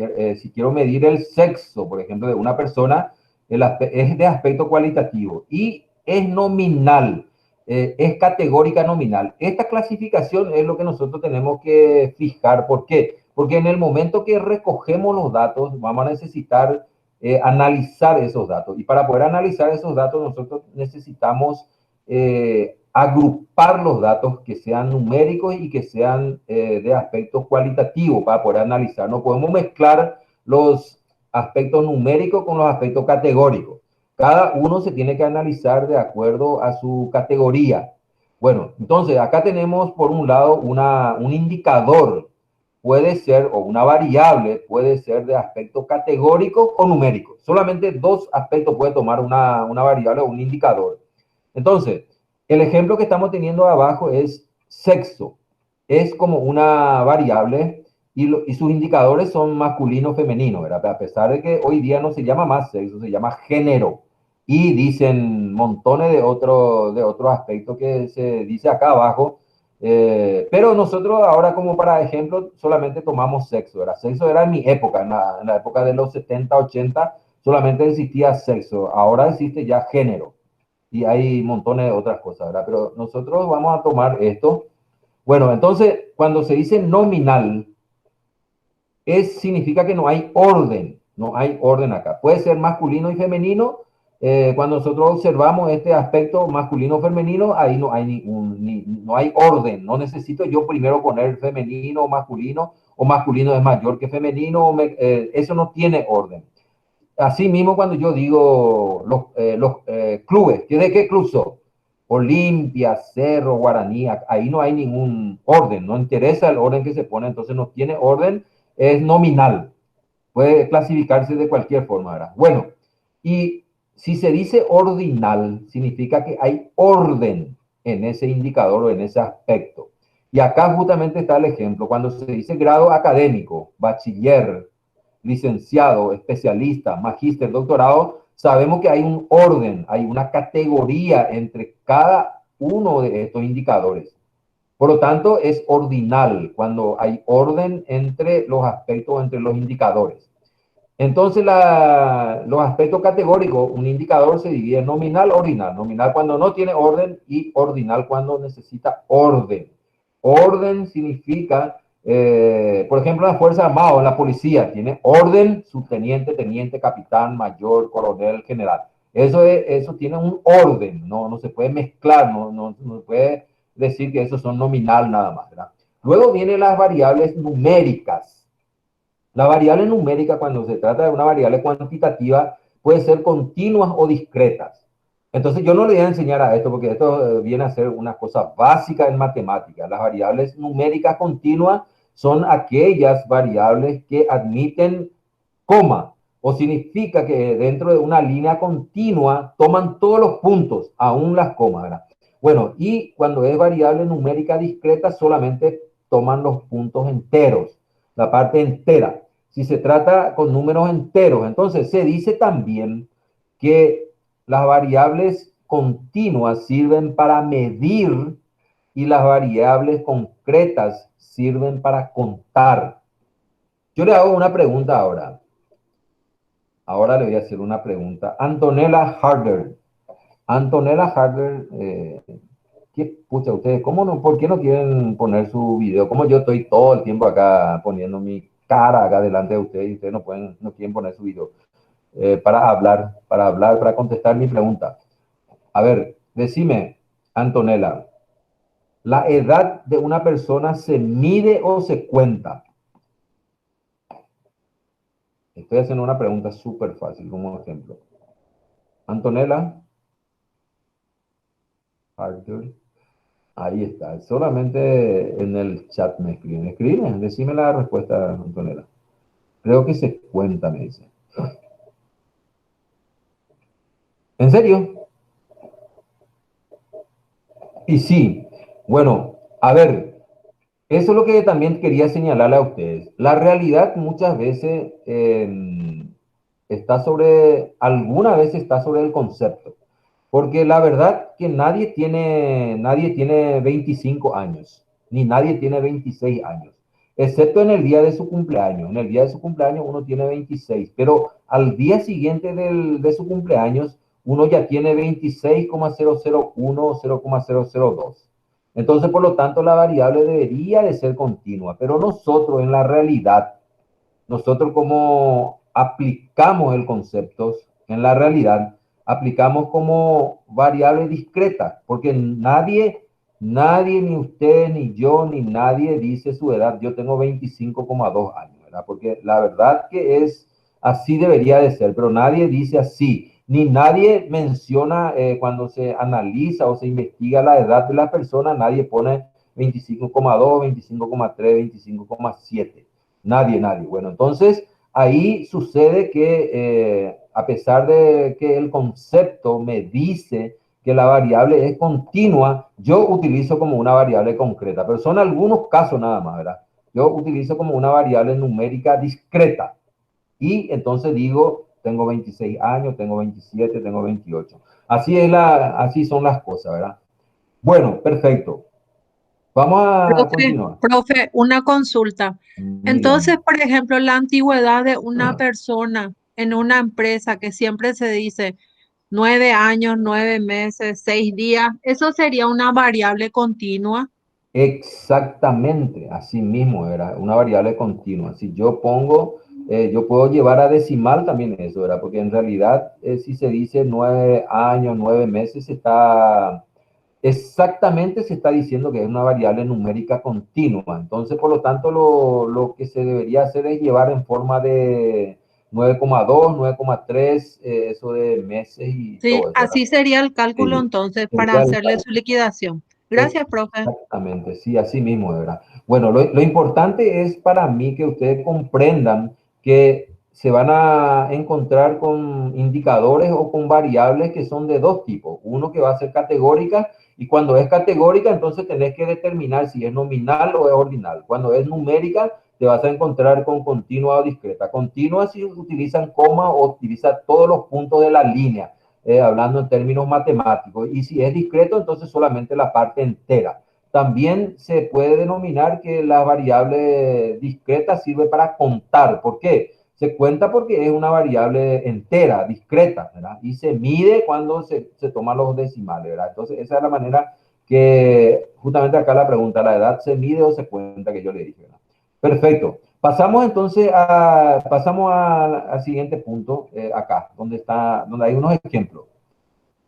quiero medir el sexo, por ejemplo, de una persona, es de aspecto cualitativo y es nominal, es categórica nominal. Esta clasificación es lo que nosotros tenemos que fijar. ¿Por qué? Porque en el momento que recogemos los datos, vamos a necesitar analizar esos datos. Y para poder analizar esos datos, nosotros necesitamos agrupar los datos que sean numéricos y que sean de aspecto cualitativo para poder analizar. No podemos mezclar los aspectos numéricos con los aspectos categóricos. Cada uno se tiene que analizar de acuerdo a su categoría. Bueno, entonces acá tenemos por un lado un indicador, puede ser, o una variable, puede ser de aspecto categórico o numérico. Solamente dos aspectos puede tomar una variable o un indicador. Entonces, el ejemplo que estamos teniendo abajo es sexo. Es como una variable y sus indicadores son masculino, femenino, ¿verdad? A pesar de que hoy día no se llama más sexo, se llama género. Y dicen montones de otros aspectos que se dice acá abajo. Pero nosotros ahora como para ejemplo solamente tomamos sexo, ¿verdad? Sexo era en mi época, en la época de los 70, 80, solamente existía sexo. Ahora existe ya género y hay montones de otras cosas, ¿verdad? Pero nosotros vamos a tomar esto. Bueno, entonces, cuando se dice nominal, significa que no hay orden, no hay orden acá. Puede ser masculino y femenino. Cuando nosotros observamos este aspecto masculino-femenino, ahí no hay no hay orden. No necesito yo primero poner femenino o masculino es mayor que femenino. Eso no tiene orden. Así mismo cuando yo digo los clubes, ¿de qué club son? Olimpia, Cerro, Guaraní, ahí no hay ningún orden, no interesa el orden que se pone, entonces no tiene orden, es nominal, puede clasificarse de cualquier forma, ¿verdad? Bueno, y si se dice ordinal, significa que hay orden en ese indicador o en ese aspecto. Y acá justamente está el ejemplo, cuando se dice grado académico, bachiller, licenciado, especialista, magíster, doctorado, sabemos que hay un orden, hay una categoría entre cada uno de estos indicadores. Por lo tanto, es ordinal cuando hay orden entre los aspectos, entre los indicadores. Entonces, los aspectos categóricos, un indicador se divide en nominal, ordinal. Nominal cuando no tiene orden y ordinal cuando necesita orden. Orden significa, por ejemplo, la Fuerza Armada, la policía, tiene orden, subteniente, teniente, capitán, mayor, coronel, general. Eso tiene un orden, no se puede mezclar, no se puede decir que esos son nominal nada más, ¿verdad? Luego vienen las variables numéricas. La variable numérica, cuando se trata de una variable cuantitativa, puede ser continuas o discretas. Entonces yo no le voy a enseñar a esto porque esto viene a ser una cosa básica en matemáticas. Las variables numéricas continuas son aquellas variables que admiten coma, o significa que dentro de una línea continua toman todos los puntos, aún las comas, ¿verdad? Bueno, y cuando es variable numérica discreta solamente toman los puntos enteros, la parte entera. Si se trata con números enteros, entonces se dice también que las variables continuas sirven para medir y las variables concretas sirven para contar. Yo le hago una pregunta ahora. Ahora le voy a hacer una pregunta. Antonella Harder. Antonella Harder, ¿qué pucha ustedes? ¿Cómo no? ¿Por qué no quieren poner su video? Como yo estoy todo el tiempo acá poniendo mi cara acá delante de ustedes y ustedes no pueden, no quieren poner su video para contestar mi pregunta. A ver, decime, Antonella, ¿la edad de una persona se mide o se cuenta? Estoy haciendo una pregunta súper fácil como ejemplo. Antonella Harder. Ahí está. Solamente en el chat me escriben. Escriben, decime la respuesta, Antonella. Creo que se cuenta, me dice. ¿En serio? Y sí. Bueno, a ver, eso es lo que también quería señalarle a ustedes. La realidad muchas veces alguna vez está sobre el concepto. Porque la verdad que nadie tiene 25 años, ni nadie tiene 26 años, excepto en el día de su cumpleaños. En el día de su cumpleaños uno tiene 26, pero al día siguiente de su cumpleaños uno ya tiene 26,001 o 0,002. Entonces, por lo tanto, la variable debería de ser continua, pero nosotros en la realidad, nosotros como aplicamos el concepto en la realidad, aplicamos como variable discreta, porque nadie, ni usted, ni yo, ni nadie dice su edad. Yo tengo 25,2 años, ¿verdad? Porque la verdad que es así debería de ser, pero nadie dice así, ni nadie menciona cuando se analiza o se investiga la edad de la persona, nadie pone 25,2, 25,3, 25,7. Nadie. Bueno, entonces ahí sucede que a pesar de que el concepto me dice que la variable es continua, yo utilizo como una variable concreta, pero son algunos casos nada más, ¿verdad? Yo utilizo como una variable numérica discreta y entonces digo, tengo 26 años, tengo 27, tengo 28. Así son las cosas, ¿verdad? Bueno, perfecto. Vamos a continuar. Profe, una consulta. Dígame. Entonces, por ejemplo, la antigüedad de una persona en una empresa que siempre se dice 9 años, 9 meses, 6 días, ¿eso sería una variable continua? Exactamente, así mismo era una variable continua. Si yo pongo, yo puedo llevar a decimal también eso, ¿verdad? Porque en realidad, si se dice 9 años, 9 meses, exactamente se está diciendo que es una variable numérica continua. Entonces, por lo tanto, lo que se debería hacer es llevar en forma de 9,2, 9,3, eso de meses y Sí, todo eso, ¿verdad? así sería el cálculo Sí, entonces para sería el hacerle su liquidación. Gracias, profe. exactamente, sí, así mismo, de verdad. Bueno, lo importante es para mí que ustedes comprendan que se van a encontrar con indicadores o con variables que son de dos tipos. Uno que va a ser categórica y cuando es categórica, entonces tenés que determinar si es nominal o es ordinal. Cuando es numérica, te vas a encontrar con continua o discreta. Continua si utilizan coma o utilizan todos los puntos de la línea hablando en términos matemáticos. Y si es discreto, entonces solamente la parte entera. También se puede denominar que la variable discreta sirve para contar. ¿Por qué? Se cuenta porque es una variable entera, discreta, ¿verdad? Y se mide cuando se toman los decimales, ¿verdad? Entonces, esa es la manera que, justamente acá la pregunta, ¿la edad se mide o se cuenta? Que yo le dije, ¿verdad? Perfecto. Pasamos entonces al siguiente punto, acá, donde hay unos ejemplos.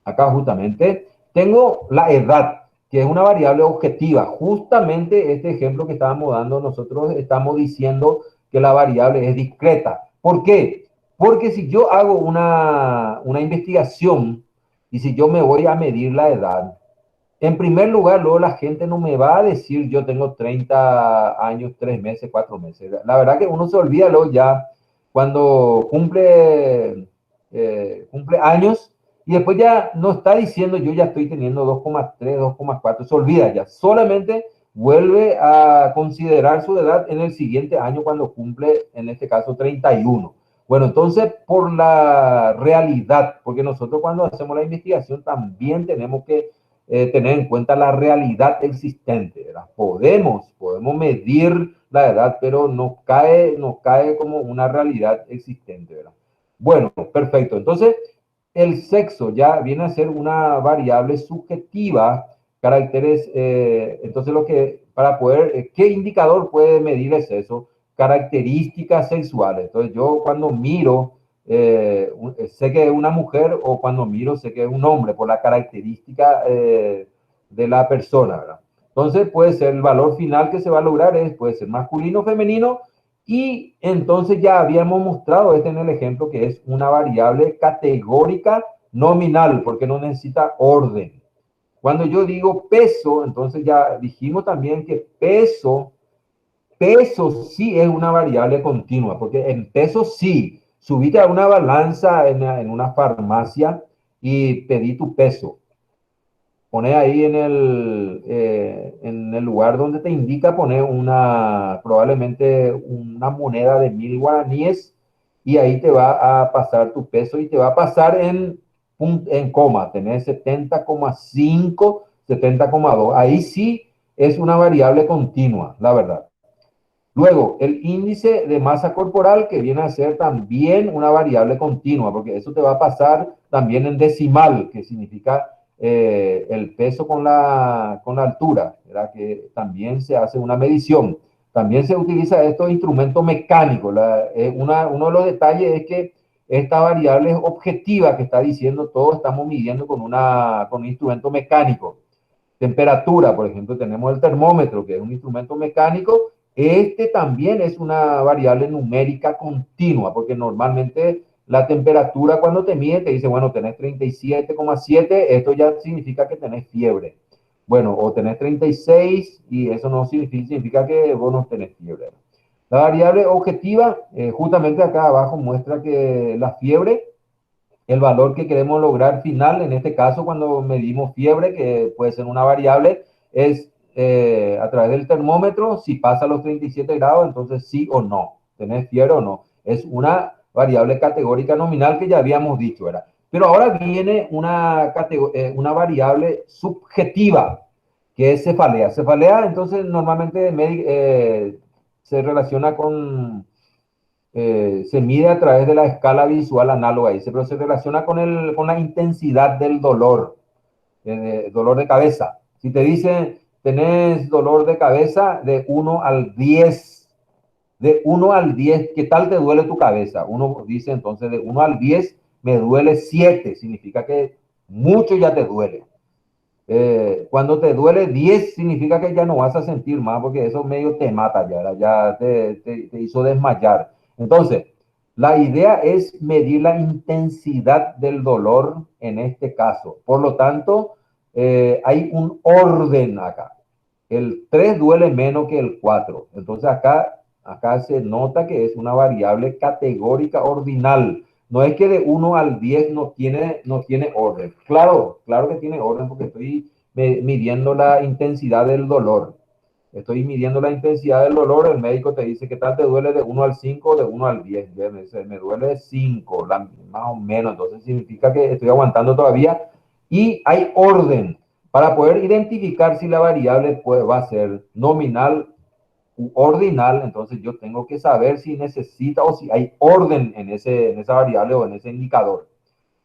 Acá justamente tengo la edad, que es una variable objetiva. Justamente este ejemplo que estábamos dando, nosotros estamos diciendo que la variable es discreta. ¿Por qué? Porque si yo hago una investigación Y si yo me voy a medir la edad, en primer lugar, luego la gente no me va a decir yo tengo 30 años, 3 meses, 4 meses. La verdad que uno se olvida luego ya cuando cumple años y después ya no está diciendo yo ya estoy teniendo 2,3, 2,4, se olvida ya. Solamente vuelve a considerar su edad en el siguiente año cuando cumple, en este caso, 31. Bueno, entonces, por la realidad, porque nosotros cuando hacemos la investigación también tenemos que tener en cuenta la realidad existente, ¿verdad? Podemos medir la edad, pero nos cae como una realidad existente, ¿verdad? Bueno, perfecto. Entonces, el sexo ya viene a ser una variable subjetiva, caracteres, entonces para poder, ¿qué indicador puede medir el sexo? Características sexuales. Entonces, yo cuando miro, sé que es una mujer o cuando miro sé que es un hombre por la característica de la persona, ¿verdad? Entonces puede ser el valor final que se va a lograr, puede ser masculino o femenino, y entonces ya habíamos mostrado en el ejemplo que es una variable categórica nominal porque no necesita orden. Cuando yo digo peso, entonces ya dijimos también que peso sí es una variable continua, porque en peso sí, subite a una balanza en una farmacia y pedí tu peso. Poné ahí en el lugar donde te indica, poner probablemente una moneda de 1.000 guaraníes y ahí te va a pasar tu peso y te va a pasar en coma, tenés 70,5, 70,2. Ahí sí es una variable continua, la verdad. Luego, el índice de masa corporal, que viene a ser también una variable continua, porque eso te va a pasar también en decimal, que significa el peso con la altura, ¿verdad? Que también se hace una medición. También se utiliza estos instrumentos mecánicos. Uno de los detalles es que esta variable es objetiva, que está diciendo todo estamos midiendo con un instrumento mecánico. Temperatura, por ejemplo, tenemos el termómetro, que es un instrumento mecánico. Este también es una variable numérica continua, porque normalmente la temperatura cuando te mide te dice, bueno, tenés 37,7, esto ya significa que tenés fiebre. Bueno, o tenés 36 y eso no significa que vos no tenés fiebre. La variable objetiva, justamente acá abajo muestra que la fiebre, el valor que queremos lograr final, en este caso cuando medimos fiebre, que puede ser una variable, es a través del termómetro, si pasa los 37 grados, entonces sí o no, tenés fiebre o no. Es una variable categórica nominal que ya habíamos dicho, ¿verdad? Pero ahora viene una variable subjetiva, que es cefalea. Cefalea, entonces, normalmente se relaciona se mide a través de la escala visual análoga, pero se relaciona con la intensidad del dolor, dolor de cabeza. Si te dicen, tenés dolor de cabeza de 1 al 10, de 1 al 10, ¿qué tal te duele tu cabeza? Uno dice entonces de 1 al 10, me duele 7, significa que mucho ya te duele. Cuando te duele 10, significa que ya no vas a sentir más, porque eso medio te mata ya te hizo desmayar. Entonces, la idea es medir la intensidad del dolor en este caso. Por lo tanto, hay un orden acá. El 3 duele menos que el 4. Entonces, acá se nota que es una variable categórica ordinal. No es que de 1 al 10 no tiene orden. Claro que tiene orden porque estoy midiendo la intensidad del dolor. Estoy midiendo la intensidad del dolor, el médico te dice, ¿qué tal te duele de 1 al 5, de 1 al 10? Me duele 5, más o menos, entonces significa que estoy aguantando todavía. Y hay orden para poder identificar si la variable va a ser nominal ordinal, entonces yo tengo que saber si necesita o si hay orden en esa variable o en ese indicador.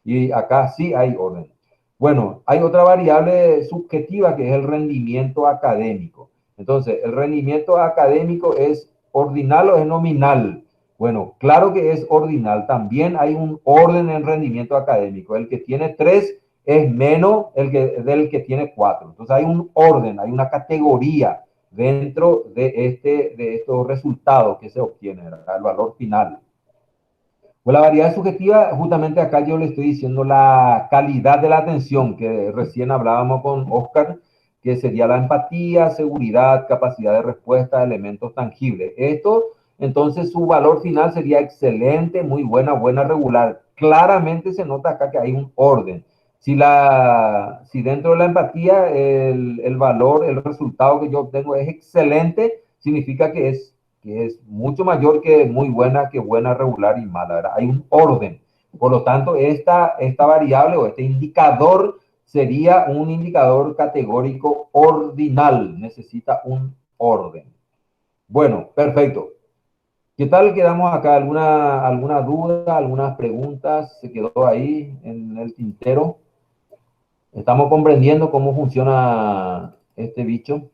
Y acá sí hay orden. Bueno, hay otra variable subjetiva que es el rendimiento académico. Entonces, ¿el rendimiento académico es ordinal o es nominal? Bueno, claro que es ordinal. También hay un orden en rendimiento académico. El que tiene 3 es menos del que tiene 4. Entonces hay un orden, hay una categoría dentro de estos resultados que se obtienen, ¿verdad? El valor final. Pues la variable subjetiva, justamente acá yo le estoy diciendo la calidad de la atención, que recién hablábamos con Oscar, que sería la empatía, seguridad, capacidad de respuesta, elementos tangibles. Esto, entonces, su valor final sería excelente, muy buena, buena, regular. Claramente se nota acá que hay un orden. Si dentro de la empatía el valor, el resultado que yo obtengo es excelente, significa que es mucho mayor que muy buena, que buena, regular y mala, ¿verdad? Hay un orden. Por lo tanto, esta variable o este indicador sería un indicador categórico ordinal. Necesita un orden. Bueno, perfecto. ¿Qué tal quedamos acá? ¿Alguna duda, algunas preguntas? ¿Se quedó ahí en el tintero? ¿Estamos comprendiendo cómo funciona este bicho?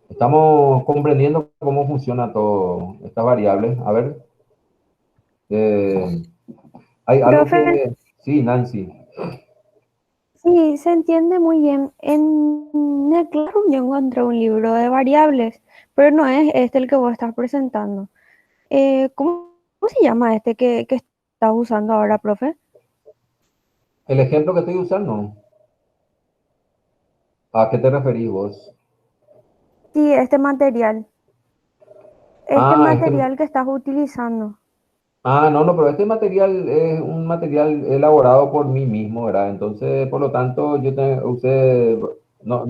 Estamos comprendiendo cómo funciona todo estas variables. A ver, hay algo Profe, que... Sí, Nancy. sí, se entiende muy bien. En el Classroom yo encontré un libro de variables, pero no es este el que vos estás presentando. ¿Cómo se llama este que estás usando ahora, profe? El ejemplo que estoy usando, ¿a qué te referís vos? Sí, este material. Este Ah, material que estás utilizando. no, pero este material es un material elaborado por mí mismo, ¿verdad? Entonces, por lo tanto, usé, no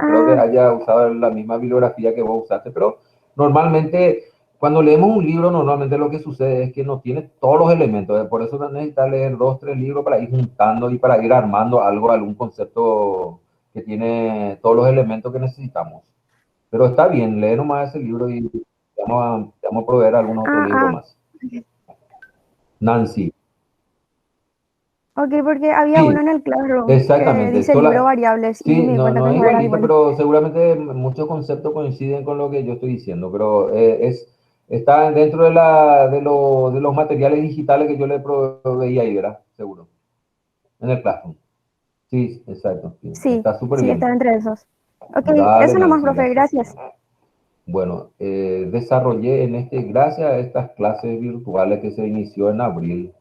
creo que Ah, haya usado la misma bibliografía que vos usaste, pero normalmente, cuando leemos un libro, normalmente lo que sucede es que no tiene todos los elementos, ¿eh? Por eso necesitas leer 2, 3 libros para ir juntando y para ir armando algún concepto que tiene todos los elementos que necesitamos. Pero está bien, lee nomás ese libro y te vamos a proveer algunos otros ah, libros ah. más. Nancy. Ok, porque había uno Sí, en el Classroom que exactamente. dice libro variables y Sí, me di cuenta no que es no era igualito, igual. pero seguramente muchos conceptos coinciden con lo que yo estoy diciendo, pero está dentro de los materiales digitales que yo le proveí ahí, ¿verdad? Seguro. En el Classroom. Sí, exacto. Sí, Sí, está súper sí, está bien. entre esos. Ok, Dale, eso nomás, Nancy, profe, gracias. gracias. Bueno, desarrollé gracias a estas clases virtuales que se inició en abril,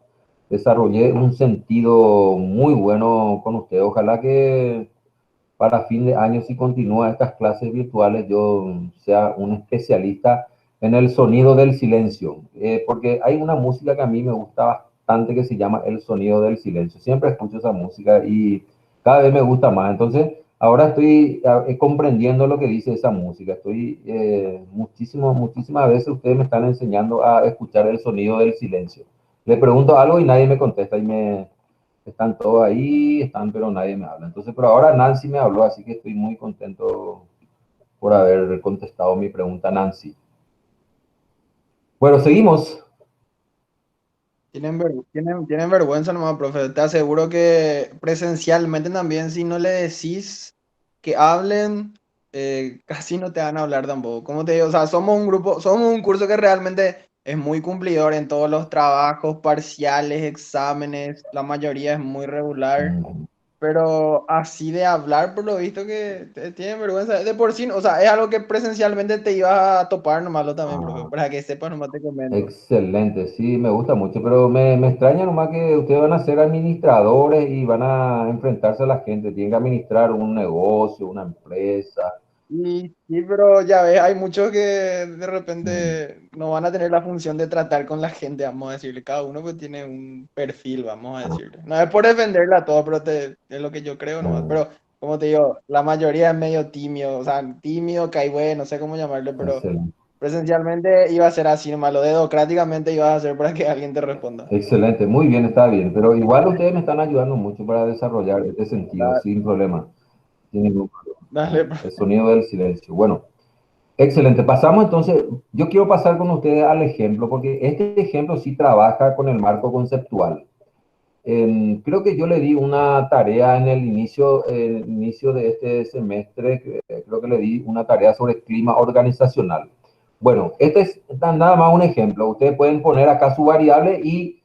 desarrollé un sentido muy bueno con usted. Ojalá que para fin de año, si continúa estas clases virtuales, yo sea un especialista en el sonido del silencio, porque hay una música que a mí me gusta bastante que se llama El sonido del silencio. Siempre escucho esa música y cada vez me gusta más. Entonces, ahora estoy comprendiendo lo que dice esa música. Muchísimas veces ustedes me están enseñando a escuchar el sonido del silencio. Le pregunto algo y nadie me contesta están todos ahí, pero nadie me habla. Entonces, pero ahora Nancy me habló, así que estoy muy contento por haber contestado mi pregunta, Nancy. Bueno, seguimos. Tienen vergüenza nomás, profe. Te aseguro que presencialmente también, si no le decís que hablen, casi no te van a hablar tampoco. Como te digo, o sea, somos un grupo, somos un curso que realmente es muy cumplidor en todos los trabajos, parciales, exámenes, la mayoría es muy regular. Mm, Pero así de hablar, por lo visto que tienen vergüenza. De por sí, o sea, es algo que presencialmente te ibas a topar nomás lo también, profe. ah, Para que sepas, nomás te comento. excelente, sí, me gusta mucho, pero me extraña nomás que ustedes van a ser administradores y van a enfrentarse a la gente, tienen que administrar un negocio, una empresa. Y sí, pero ya ves, hay muchos que de Mm, repente no van a tener la función de tratar con la gente, vamos a decirle. Cada uno pues tiene un perfil, vamos a decirle. No es por defenderla a todos, pero es lo que yo creo nomás. mm, Pero, como te digo, la mayoría es medio tímido, o sea, tímido, caigüe, no sé cómo llamarlo, pero excelente. presencialmente iba a ser así nomás, lo dedocráticamente ibas a hacer para que alguien te responda. Excelente, muy bien, está bien, pero igual ustedes me están ayudando mucho para desarrollar este sentido, Da- sin problema, sin ningún Dale, problema. El sonido del silencio. Bueno, excelente. Pasamos entonces, yo quiero pasar con ustedes al ejemplo, porque este ejemplo sí trabaja con el marco conceptual. Creo que yo le di una tarea en el inicio de este semestre, creo que le di una tarea sobre clima organizacional. Bueno, este es nada más un ejemplo. Ustedes pueden poner acá su variable y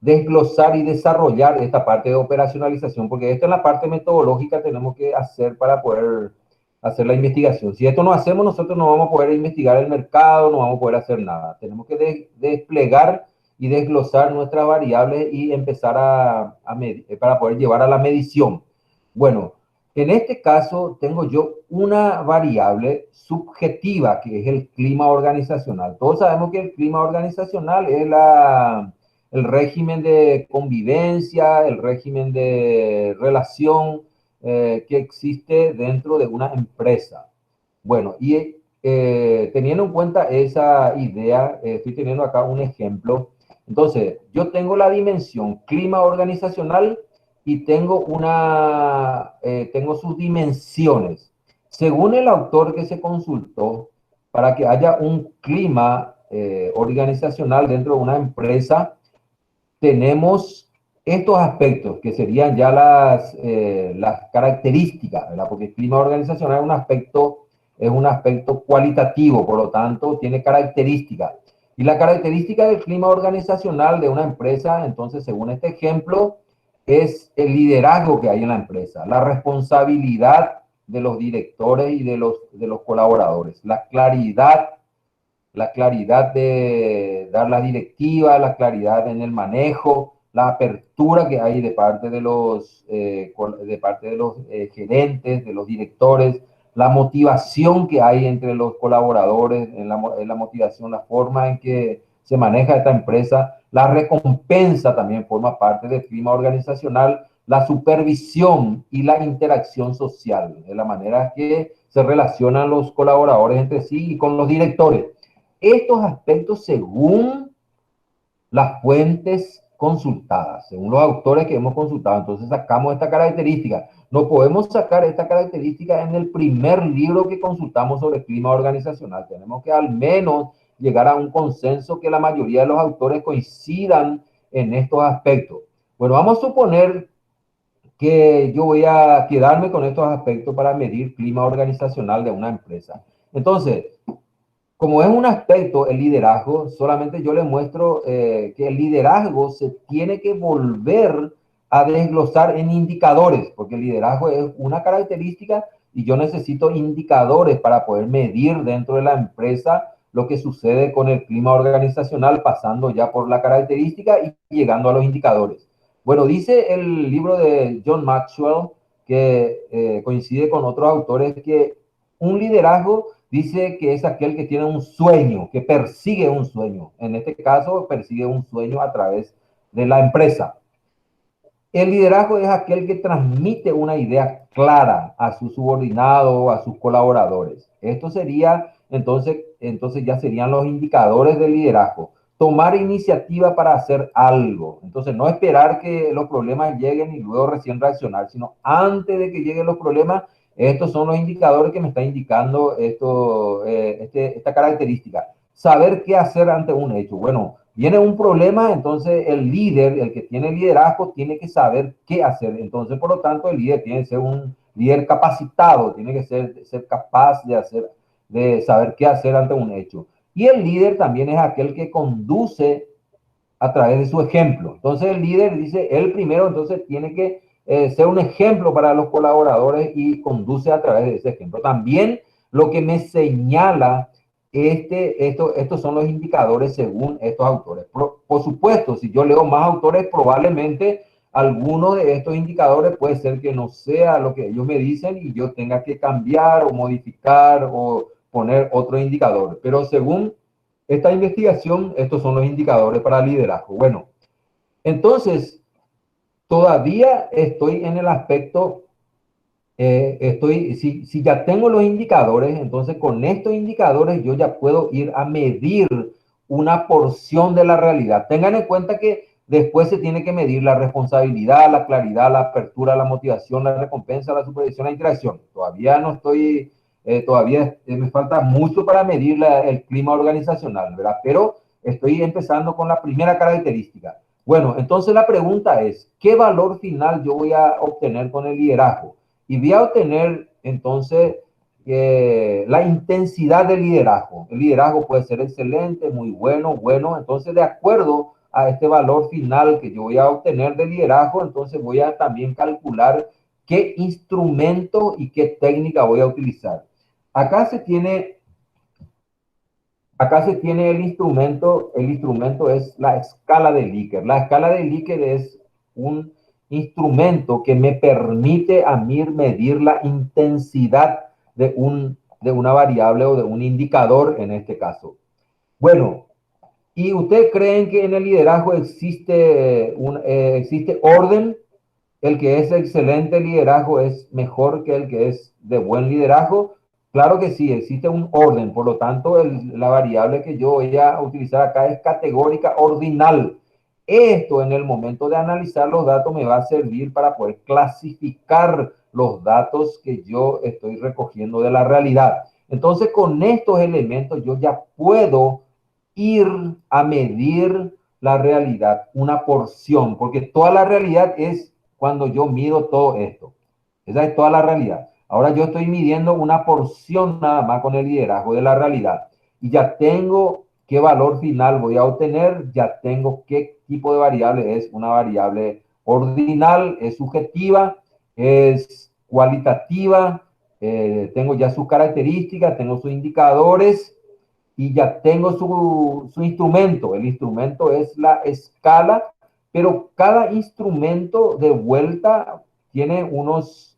desglosar y desarrollar esta parte de operacionalización, porque esto en la parte metodológica tenemos que hacer para poder hacer la investigación. Si esto no hacemos, nosotros no vamos a poder investigar el mercado, no vamos a poder hacer nada. Tenemos que desplegar y desglosar nuestras variables y empezar a medir, para poder llevar a la medición. Bueno, en este caso tengo yo una variable subjetiva que es el clima organizacional. Todos sabemos que el clima organizacional es el régimen de convivencia, el régimen de relación que existe dentro de una empresa. Bueno, y teniendo en cuenta esa idea, estoy teniendo acá un ejemplo. Entonces, yo tengo la dimensión clima organizacional y tengo sus dimensiones. Según el autor que se consultó, para que haya un clima organizacional dentro de una empresa, tenemos estos aspectos que serían ya las características, ¿verdad? Porque el clima organizacional es un aspecto cualitativo, por lo tanto, tiene características. Y la característica del clima organizacional de una empresa, entonces, según este ejemplo, es el liderazgo que hay en la empresa, la responsabilidad de los directores y de los colaboradores, la claridad de dar las directivas, la claridad en el manejo, la apertura que hay de parte de los gerentes, de los directores, la motivación que hay entre los colaboradores, en la motivación, la forma en que se maneja esta empresa, la recompensa también forma parte del clima organizacional, la supervisión y la interacción social, de la manera que se relacionan los colaboradores entre sí y con los directores. Estos aspectos según las fuentes consultadas, según los autores que hemos consultado. Entonces sacamos esta característica. No podemos sacar esta característica en el primer libro que consultamos sobre clima organizacional. Tenemos que al menos llegar a un consenso que la mayoría de los autores coincidan en estos aspectos. Bueno, vamos a suponer que yo voy a quedarme con estos aspectos para medir clima organizacional de una empresa. Entonces, como es un aspecto, el liderazgo, solamente yo le muestro que el liderazgo se tiene que volver a desglosar en indicadores, porque el liderazgo es una característica y yo necesito indicadores para poder medir dentro de la empresa lo que sucede con el clima organizacional, pasando ya por la característica y llegando a los indicadores. Bueno, dice el libro de John Maxwell, que coincide con otros autores, que un liderazgo dice que es aquel que tiene un sueño, que persigue un sueño. En este caso, persigue un sueño a través de la empresa. El liderazgo es aquel que transmite una idea clara a su subordinado, a sus colaboradores. Esto sería, entonces ya serían los indicadores del liderazgo. Tomar iniciativa para hacer algo. Entonces, no esperar que los problemas lleguen y luego recién reaccionar, sino antes de que lleguen los problemas. Estos son los indicadores que me está indicando esta característica. Saber qué hacer ante un hecho. Bueno, viene un problema, entonces el líder, el que tiene liderazgo, tiene que saber qué hacer. Entonces, por lo tanto, el líder tiene que ser un líder capacitado, tiene que ser capaz de saber qué hacer ante un hecho. Y el líder también es aquel que conduce a través de su ejemplo. Entonces, el líder dice, él primero, entonces, tiene que ser un ejemplo para los colaboradores y conduce a través de ese ejemplo. También lo que me señala estos son los indicadores según estos autores. Por supuesto, si yo leo más autores, probablemente alguno de estos indicadores puede ser que no sea lo que ellos me dicen y yo tenga que cambiar o modificar o poner otro indicador. Pero según esta investigación, estos son los indicadores para liderazgo. Bueno, entonces, todavía estoy en el aspecto, si ya tengo los indicadores, entonces con estos indicadores yo ya puedo ir a medir una porción de la realidad. Tengan en cuenta que después se tiene que medir la responsabilidad, la claridad, la apertura, la motivación, la recompensa, la supervisión, la interacción. Todavía no estoy, todavía me falta mucho para medir el clima organizacional, ¿verdad? Pero estoy empezando con la primera característica. Bueno, entonces la pregunta es, ¿qué valor final yo voy a obtener con el liderazgo? Y voy a obtener, entonces, la intensidad del liderazgo. El liderazgo puede ser excelente, muy bueno, bueno. Entonces, de acuerdo a este valor final que yo voy a obtener de liderazgo, entonces voy a también calcular qué instrumento y qué técnica voy a utilizar. Acá se tiene el instrumento es la escala de Likert. La escala de Likert es un instrumento que me permite a mí medir la intensidad de una variable o de un indicador en este caso. Bueno, ¿y ustedes creen que en el liderazgo existe orden? ¿El que es excelente liderazgo es mejor que el que es de buen liderazgo? Claro que sí, existe un orden, por lo tanto la variable que yo voy a utilizar acá es categórica ordinal. Esto en el momento de analizar los datos me va a servir para poder clasificar los datos que yo estoy recogiendo de la realidad. Entonces con estos elementos yo ya puedo ir a medir la realidad, una porción, porque toda la realidad es cuando yo mido todo esto. Esa es toda la realidad. Ahora yo estoy midiendo una porción nada más con el liderazgo de la realidad. Y ya tengo qué valor final voy a obtener, ya tengo qué tipo de variable es. Una variable ordinal, es subjetiva, es cualitativa, tengo ya sus características, tengo sus indicadores y ya tengo su instrumento. El instrumento es la escala, pero cada instrumento de vuelta tiene unas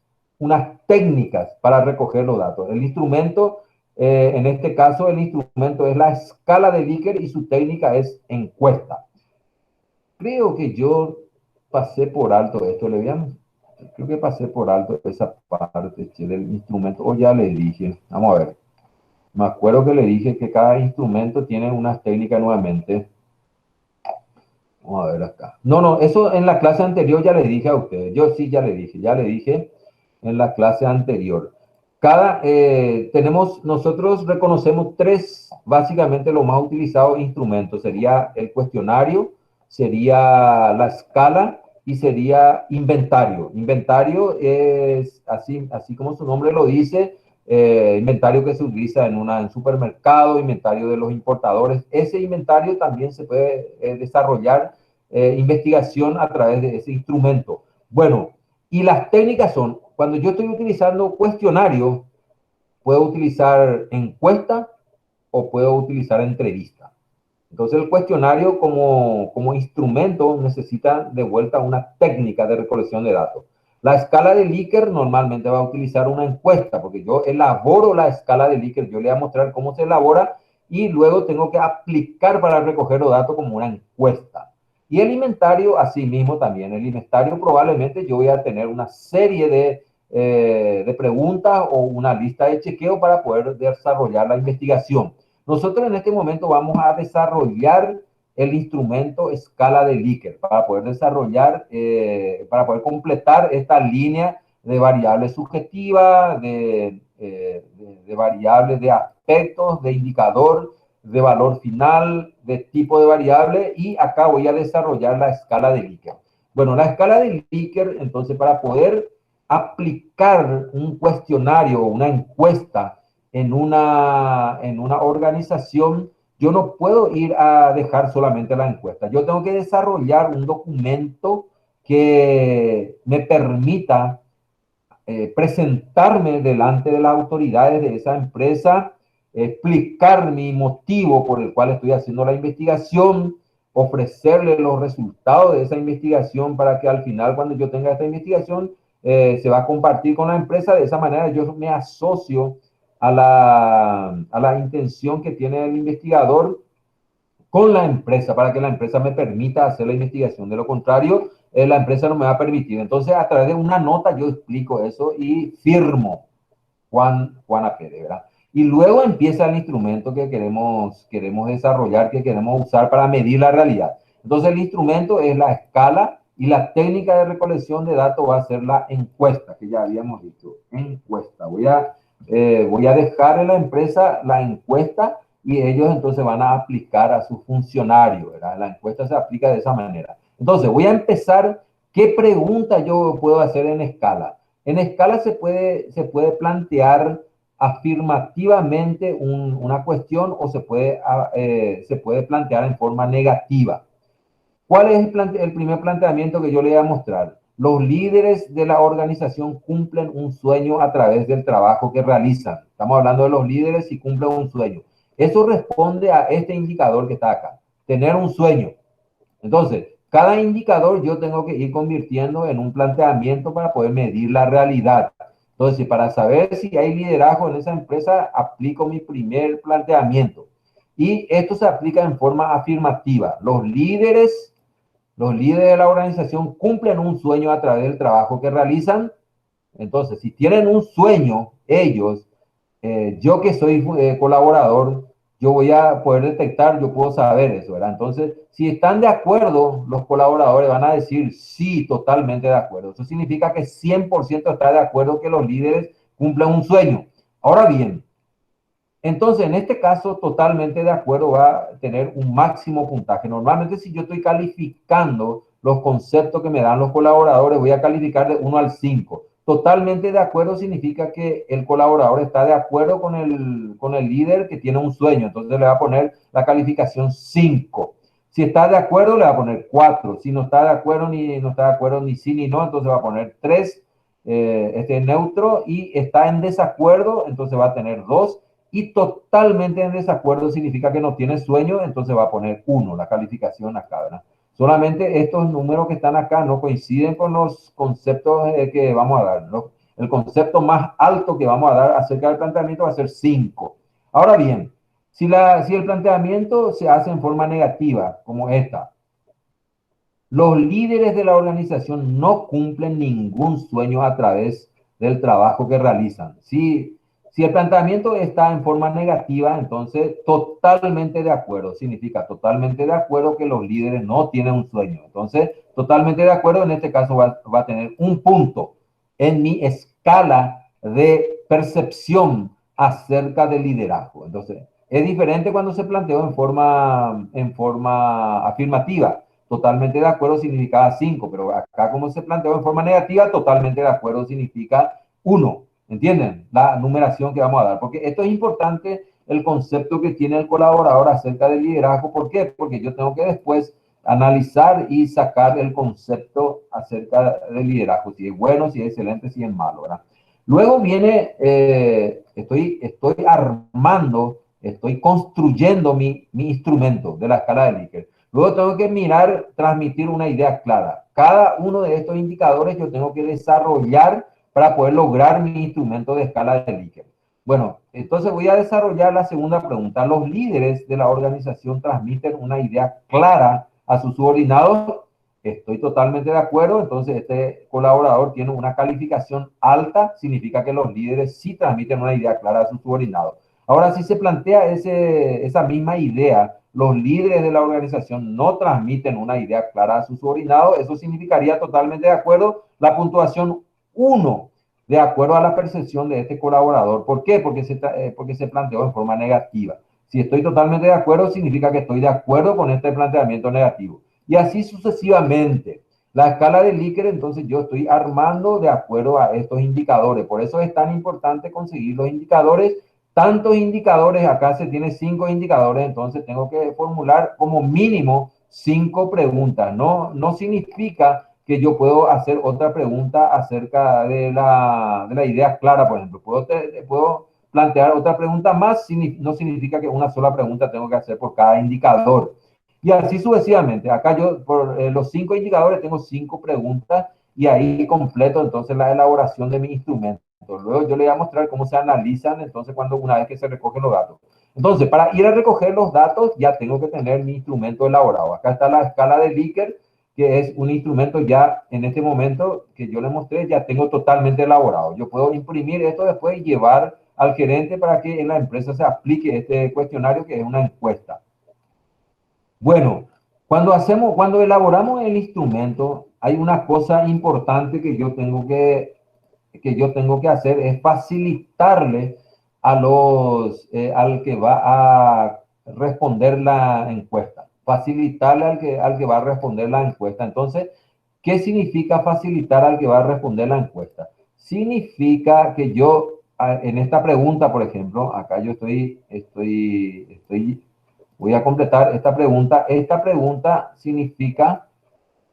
técnicas para recoger los datos. El instrumento, en este caso, el instrumento es la escala de Likert y su técnica es encuesta. Creo que yo pasé por alto esto, creo que pasé por alto esa parte del instrumento, o ya le dije, vamos a ver. Me acuerdo que le dije que cada instrumento tiene unas técnicas nuevamente. Vamos a ver acá. No, eso en la clase anterior ya le dije a ustedes. Yo sí ya le dije en la clase anterior. Nosotros reconocemos tres, básicamente los más utilizados instrumentos. Sería el cuestionario, sería la escala y sería inventario. Inventario es, así como su nombre lo dice, inventario que se utiliza en supermercado, inventario de los importadores. Ese inventario también se puede desarrollar investigación a través de ese instrumento. Bueno, y las técnicas son, cuando yo estoy utilizando cuestionario, puedo utilizar encuesta o puedo utilizar entrevista. Entonces el cuestionario como instrumento necesita de vuelta una técnica de recolección de datos. La escala de Likert normalmente va a utilizar una encuesta, porque yo elaboro la escala de Likert, yo le voy a mostrar cómo se elabora y luego tengo que aplicar para recoger los datos como una encuesta. Y el inventario, así mismo también. El inventario probablemente yo voy a tener una serie de preguntas o una lista de chequeo para poder desarrollar la investigación. Nosotros en este momento vamos a desarrollar el instrumento escala de Likert para poder desarrollar, para poder completar esta línea de variables subjetivas, de variables de aspectos, de indicador, de valor final, de tipo de variable, y acá voy a desarrollar la escala de Likert. Bueno, la escala de Likert, entonces, para poder aplicar un cuestionario o una encuesta en una organización, yo no puedo ir a dejar solamente la encuesta. Yo tengo que desarrollar un documento que me permita presentarme delante de las autoridades de esa empresa, explicar mi motivo por el cual estoy haciendo la investigación, ofrecerle los resultados de esa investigación para que al final, cuando yo tenga esta investigación, se va a compartir con la empresa. De esa manera yo me asocio a la intención que tiene el investigador con la empresa para que la empresa me permita hacer la investigación. De lo contrario, la empresa no me va a permitir. Entonces, a través de una nota yo explico eso y firmo Juan Pérez, ¿verdad? Y luego empieza el instrumento que queremos desarrollar, que queremos usar para medir la realidad. Entonces, el instrumento es la escala y la técnica de recolección de datos va a ser la encuesta, que ya habíamos dicho. Encuesta. Voy a dejar en la empresa la encuesta y ellos entonces van a aplicar a sus funcionarios, ¿verdad? La encuesta se aplica de esa manera. Entonces, voy a empezar. ¿Qué pregunta yo puedo hacer en escala? En escala se puede plantear afirmativamente una cuestión o se puede plantear en forma negativa. ¿Cuál es el primer planteamiento que yo le voy a mostrar? Los líderes de la organización cumplen un sueño a través del trabajo que realizan. Estamos hablando de los líderes y cumplen un sueño. Eso responde a este indicador que está acá, tener un sueño. Entonces, cada indicador yo tengo que ir convirtiendo en un planteamiento para poder medir la realidad. Entonces, para saber si hay liderazgo en esa empresa, aplico mi primer planteamiento. Y esto se aplica en forma afirmativa. Los líderes de la organización cumplen un sueño a través del trabajo que realizan. Entonces, si tienen un sueño, ellos, yo que soy colaborador, yo voy a poder detectar, yo puedo saber eso, ¿verdad? Entonces, si están de acuerdo, los colaboradores van a decir sí, totalmente de acuerdo. Eso significa que 100% está de acuerdo que los líderes cumplan un sueño. Ahora bien, entonces, en este caso, totalmente de acuerdo, va a tener un máximo puntaje. Normalmente, si yo estoy calificando los conceptos que me dan los colaboradores, voy a calificar de 1 al 5. Totalmente de acuerdo significa que el colaborador está de acuerdo con el líder que tiene un sueño. Entonces, le va a poner la calificación 5. Si está de acuerdo, le va a poner 4. Si no está de acuerdo, no está de acuerdo ni sí ni no, entonces va a poner 3. Este neutro, y está en desacuerdo, entonces va a tener 2. Y totalmente en desacuerdo significa que no tiene sueño, entonces va a poner 1, la calificación acá, ¿verdad? Solamente estos números que están acá no coinciden con los conceptos que vamos a dar, ¿no? El concepto más alto que vamos a dar acerca del planteamiento va a ser 5. Ahora bien, si el planteamiento se hace en forma negativa, como esta, los líderes de la organización no cumplen ningún sueño a través del trabajo que realizan. Si el planteamiento está en forma negativa, entonces totalmente de acuerdo. Significa totalmente de acuerdo que los líderes no tienen un sueño. Entonces, totalmente de acuerdo, en este caso va a tener un punto en mi escala de percepción acerca del liderazgo. Entonces, es diferente cuando se planteó en forma afirmativa. Totalmente de acuerdo significaba 5, pero acá como se planteó en forma negativa, totalmente de acuerdo significa 1. ¿Entienden? La numeración que vamos a dar. Porque esto es importante, el concepto que tiene el colaborador acerca del liderazgo. ¿Por qué? Porque yo tengo que después analizar y sacar el concepto acerca del liderazgo. Si es bueno, si es excelente, si es malo, ¿verdad? Luego viene, estoy armando, estoy construyendo mi instrumento de la escala de Likert. Luego tengo que mirar, transmitir una idea clara. Cada uno de estos indicadores yo tengo que desarrollar para poder lograr mi instrumento de escala de Likert. Bueno, entonces voy a desarrollar la segunda pregunta. ¿Los líderes de la organización transmiten una idea clara a sus subordinados? Estoy totalmente de acuerdo. Entonces, este colaborador tiene una calificación alta. Significa que los líderes sí transmiten una idea clara a sus subordinados. Ahora, si se plantea esa misma idea, los líderes de la organización no transmiten una idea clara a sus subordinados, eso significaría totalmente de acuerdo la puntuación 1, de acuerdo a la percepción de este colaborador. ¿Por qué? Porque se planteó en forma negativa. Si estoy totalmente de acuerdo, significa que estoy de acuerdo con este planteamiento negativo. Y así sucesivamente. La escala de Likert, entonces yo estoy armando de acuerdo a estos indicadores. Por eso es tan importante conseguir los indicadores. Tantos indicadores, acá se tiene 5 indicadores, entonces tengo que formular como mínimo 5 preguntas. No significa que yo puedo hacer otra pregunta acerca de la idea clara, por ejemplo. Puedo plantear otra pregunta más, no significa que una sola pregunta tengo que hacer por cada indicador. Y así sucesivamente. Acá yo, por los 5 indicadores, tengo 5 preguntas y ahí completo entonces la elaboración de mi instrumento. Luego yo le voy a mostrar cómo se analizan entonces una vez que se recogen los datos. Entonces, para ir a recoger los datos, ya tengo que tener mi instrumento elaborado. Acá está la escala de Likert, que es un instrumento ya en este momento que yo le mostré, ya tengo totalmente elaborado. Yo puedo imprimir esto después y llevar al gerente para que en la empresa se aplique este cuestionario, que es una encuesta. Bueno, cuando elaboramos el instrumento, hay una cosa importante que yo tengo que hacer, es facilitarle al que va a responder la encuesta. Facilitarle al que va a responder la encuesta. Entonces, ¿qué significa facilitar al que va a responder la encuesta? Significa que yo, en esta pregunta, por ejemplo, acá yo estoy voy a completar esta pregunta. Esta pregunta significa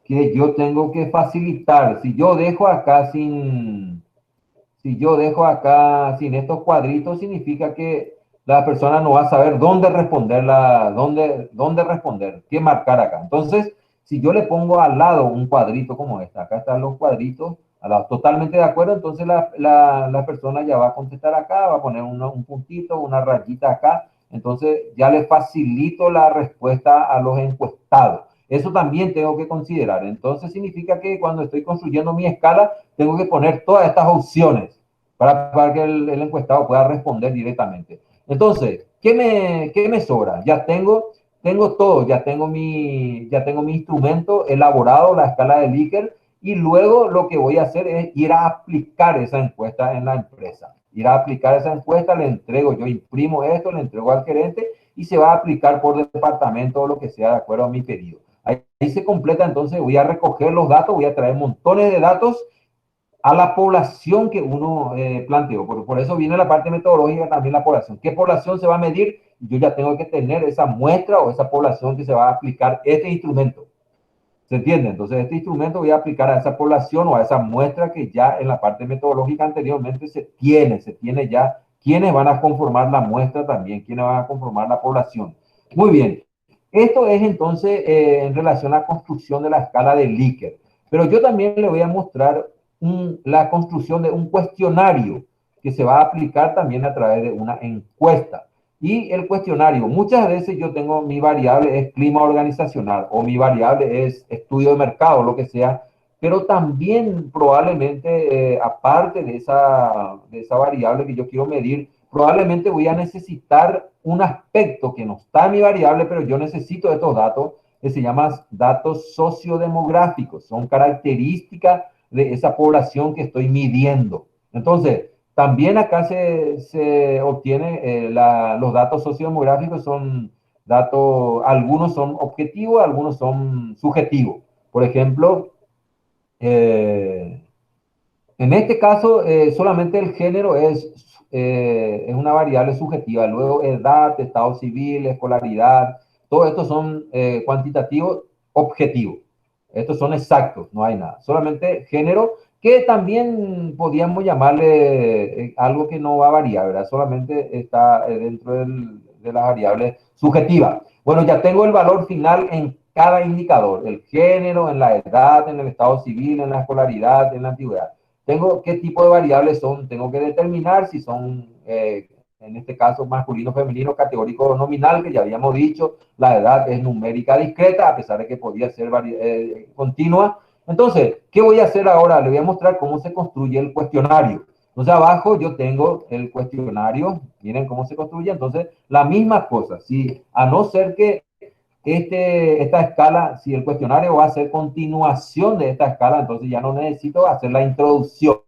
que yo tengo que facilitar. Si yo dejo acá sin estos cuadritos, significa que la persona no va a saber dónde responderla, dónde responder, qué marcar acá. Entonces, si yo le pongo al lado un cuadrito como este, acá están los cuadritos, al lado, totalmente de acuerdo, entonces la persona ya va a contestar acá, va a poner un puntito, una rayita acá, entonces ya le facilito la respuesta a los encuestados. Eso también tengo que considerar. Entonces significa que cuando estoy construyendo mi escala, tengo que poner todas estas opciones para que el encuestado pueda responder directamente. Entonces, ¿qué me sobra? Tengo todo, ya tengo mi instrumento elaborado, la escala de Likert, y luego lo que voy a hacer es ir a aplicar esa encuesta en la empresa. Ir a aplicar esa encuesta, le entrego, yo imprimo esto, le entrego al gerente y se va a aplicar por departamento o lo que sea de acuerdo a mi pedido. Ahí se completa, entonces voy a recoger los datos, voy a traer montones de datos a la población que uno planteó. Por eso viene la parte metodológica, también la población. ¿Qué población se va a medir? Yo ya tengo que tener esa muestra o esa población que se va a aplicar este instrumento. ¿Se entiende? Entonces, este instrumento voy a aplicar a esa población o a esa muestra que ya en la parte metodológica anteriormente se tiene ya quiénes van a conformar la muestra también, quiénes van a conformar la población. Muy bien. Esto es entonces en relación a la construcción de la escala de Likert. Pero yo también le voy a mostrar la construcción de un cuestionario que se va a aplicar también a través de una encuesta. Y el cuestionario, muchas veces yo tengo mi variable es clima organizacional o mi variable es estudio de mercado, lo que sea, pero también probablemente, aparte de esa variable que yo quiero medir, probablemente voy a necesitar un aspecto que no está en mi variable, pero yo necesito estos datos, que se llaman datos sociodemográficos, son características de esa población que estoy midiendo. Entonces, también acá se obtiene los datos sociodemográficos, son datos, algunos son objetivos, algunos son subjetivos. Por ejemplo, en este caso, solamente el género es una variable subjetiva. Luego, edad, estado civil, escolaridad, todo esto son cuantitativos objetivos. Estos son exactos, no hay nada. Solamente género, que también podríamos llamarle algo que no va a variar, ¿verdad? Solamente está dentro de las variables subjetivas. Bueno, ya tengo el valor final en cada indicador, el género, en la edad, en el estado civil, en la escolaridad, en la antigüedad. Tengo qué tipo de variables son, tengo que determinar si son, en este caso, masculino, femenino, categórico o nominal, que ya habíamos dicho, la edad es numérica discreta, a pesar de que podía ser continua. Entonces, ¿qué voy a hacer ahora? Le voy a mostrar cómo se construye el cuestionario. Entonces, abajo yo tengo el cuestionario, miren cómo se construye. Entonces, la misma cosa, si a no ser que esta escala, si el cuestionario va a ser continuación de esta escala, entonces ya no necesito hacer la introducción,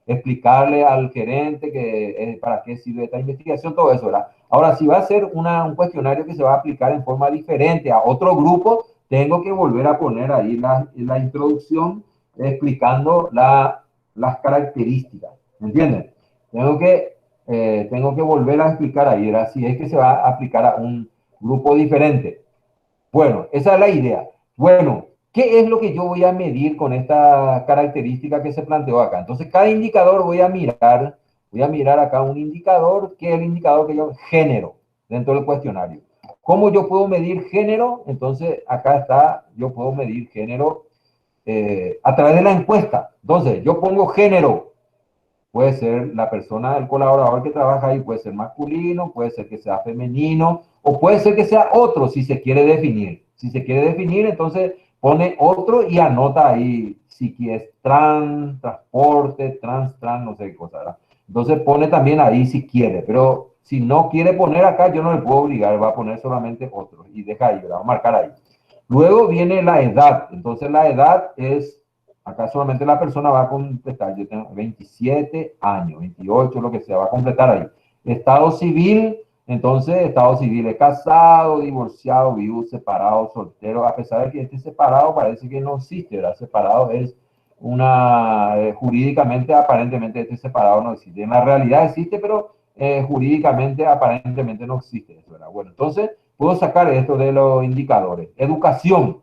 explicarle al gerente que, para qué sirve esta investigación, todo eso, ¿verdad? Ahora, si va a ser un cuestionario que se va a aplicar en forma diferente a otro grupo, tengo que volver a poner ahí la introducción explicando las características, ¿me entienden? Tengo que volver a explicar ahí, ¿verdad? Si es que se va a aplicar a un grupo diferente. Bueno, esa es la idea. Bueno, ¿qué es lo que yo voy a medir con esta característica que se planteó acá? Entonces, cada indicador voy a mirar acá un indicador, que es el indicador que yo, género, dentro del cuestionario. ¿Cómo yo puedo medir género? Entonces, acá está, yo puedo medir género a través de la encuesta. Entonces, yo pongo género. Puede ser la persona, el colaborador que trabaja ahí, puede ser masculino, puede ser que sea femenino, o puede ser que sea otro, si se quiere definir. Si se quiere definir, entonces pone otro y anota ahí si es transporte, trans, no sé qué cosa, ¿verdad? Entonces pone también ahí si quiere, pero si no quiere poner acá, yo no le puedo obligar, va a poner solamente otro y deja ahí, ¿verdad? Va a marcar ahí. Luego viene la edad, entonces la edad es... Acá solamente la persona va a completar, yo tengo 27 años, 28, lo que sea, va a completar ahí. Estado civil, entonces estado civil es casado, divorciado, viudo, separado, soltero, a pesar de que este separado parece que no existe, ¿verdad? Separado es jurídicamente, aparentemente este separado no existe. En la realidad existe, pero jurídicamente, aparentemente no existe eso, ¿verdad? Bueno, entonces puedo sacar esto de los indicadores. Educación.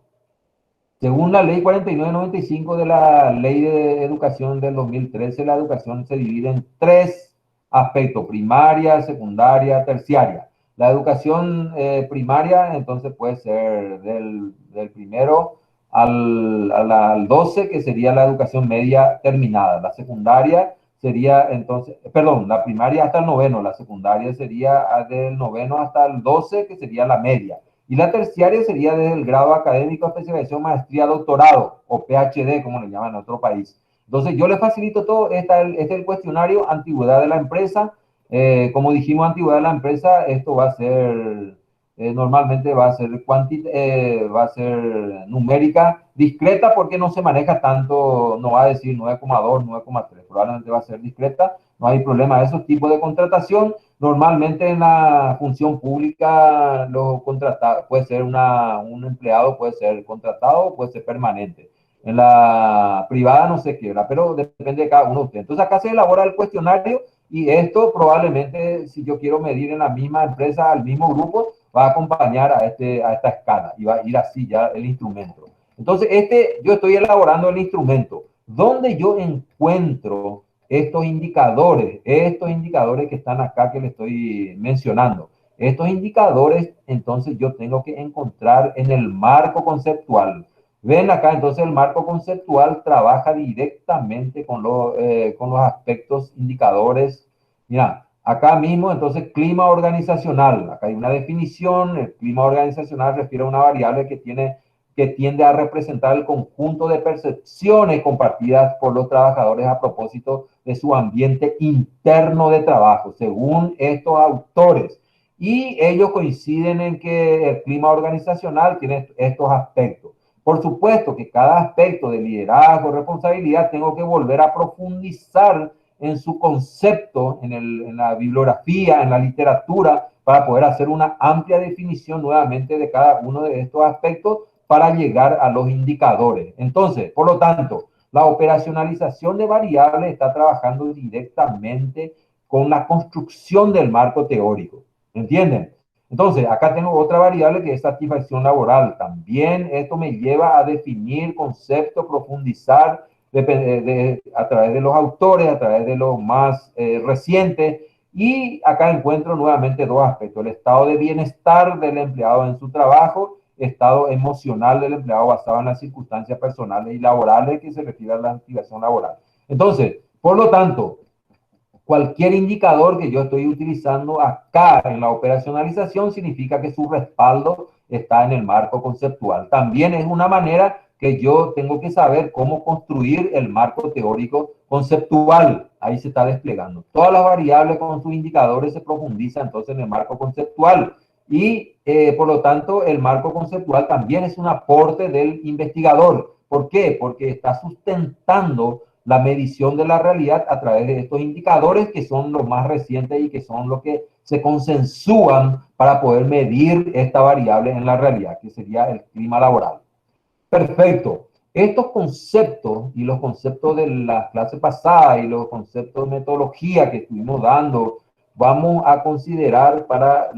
Según la ley 4995 de la ley de educación del 2013, la educación se divide en tres aspectos: primaria, secundaria, terciaria. La educación primaria, entonces, puede ser del primero al 12, que sería la educación media terminada. La secundaria sería, entonces, perdón, la primaria hasta el noveno, la secundaria sería del noveno hasta el 12, que sería la media. Y la terciaria sería desde el grado académico, especialización, maestría, doctorado, o PhD, como le llaman en otro país. Entonces, yo le facilito todo. Este es el cuestionario: antigüedad de la empresa. Como dijimos, antigüedad de la empresa, esto va a ser, normalmente va a ser numérica, discreta, porque no se maneja tanto, no va a decir 9,2, 9,3, probablemente va a ser discreta, no hay problema. Esos tipos de contratación, normalmente en la función pública, puede ser un empleado, puede ser contratado, puede ser permanente. En la privada no se quiebra, pero depende de cada uno de ustedes. Entonces, acá se elabora el cuestionario, y esto probablemente, si yo quiero medir en la misma empresa, al mismo grupo, va a acompañar a esta escala, y va a ir así ya el instrumento. Entonces, yo estoy elaborando el instrumento. ¿Dónde yo encuentro estos indicadores que están acá, que les estoy mencionando? Estos indicadores, entonces, yo tengo que encontrar en el marco conceptual. Ven acá, entonces el marco conceptual trabaja directamente con los aspectos indicadores. Mira, acá mismo, entonces, clima organizacional. Acá hay una definición. El clima organizacional refiere a una variable que tiende a representar el conjunto de percepciones compartidas por los trabajadores a propósito de su ambiente interno de trabajo, según estos autores. Y ellos coinciden en que el clima organizacional tiene estos aspectos. Por supuesto que cada aspecto de liderazgo, responsabilidad, tengo que volver a profundizar en su concepto, en la bibliografía, en la literatura, para poder hacer una amplia definición nuevamente de cada uno de estos aspectos para llegar a los indicadores. Entonces, por lo tanto, la operacionalización de variables está trabajando directamente con la construcción del marco teórico. ¿Entienden? Entonces, acá tengo otra variable que es satisfacción laboral. También esto me lleva a definir conceptos, profundizar a través de los autores, a través de los más recientes. Y acá encuentro nuevamente dos aspectos: el estado de bienestar del empleado en su trabajo, estado emocional del empleado basado en las circunstancias personales y laborales, que se refiere a la activación laboral. Entonces, por lo tanto, cualquier indicador que yo estoy utilizando acá en la operacionalización significa que su respaldo está en el marco conceptual. También es una manera que yo tengo que saber cómo construir el marco teórico conceptual. Ahí se está desplegando. Todas las variables con sus indicadores se profundizan entonces en el marco conceptual. Y por lo tanto, el marco conceptual también es un aporte del investigador. ¿Por qué? Porque está sustentando la medición de la realidad a través de estos indicadores, que son los más recientes y que son los que se consensúan para poder medir esta variable en la realidad, que sería el clima laboral. Perfecto. Estos conceptos y los conceptos de la clase pasada y los conceptos de metodología que estuvimos dando, vamos a considerar para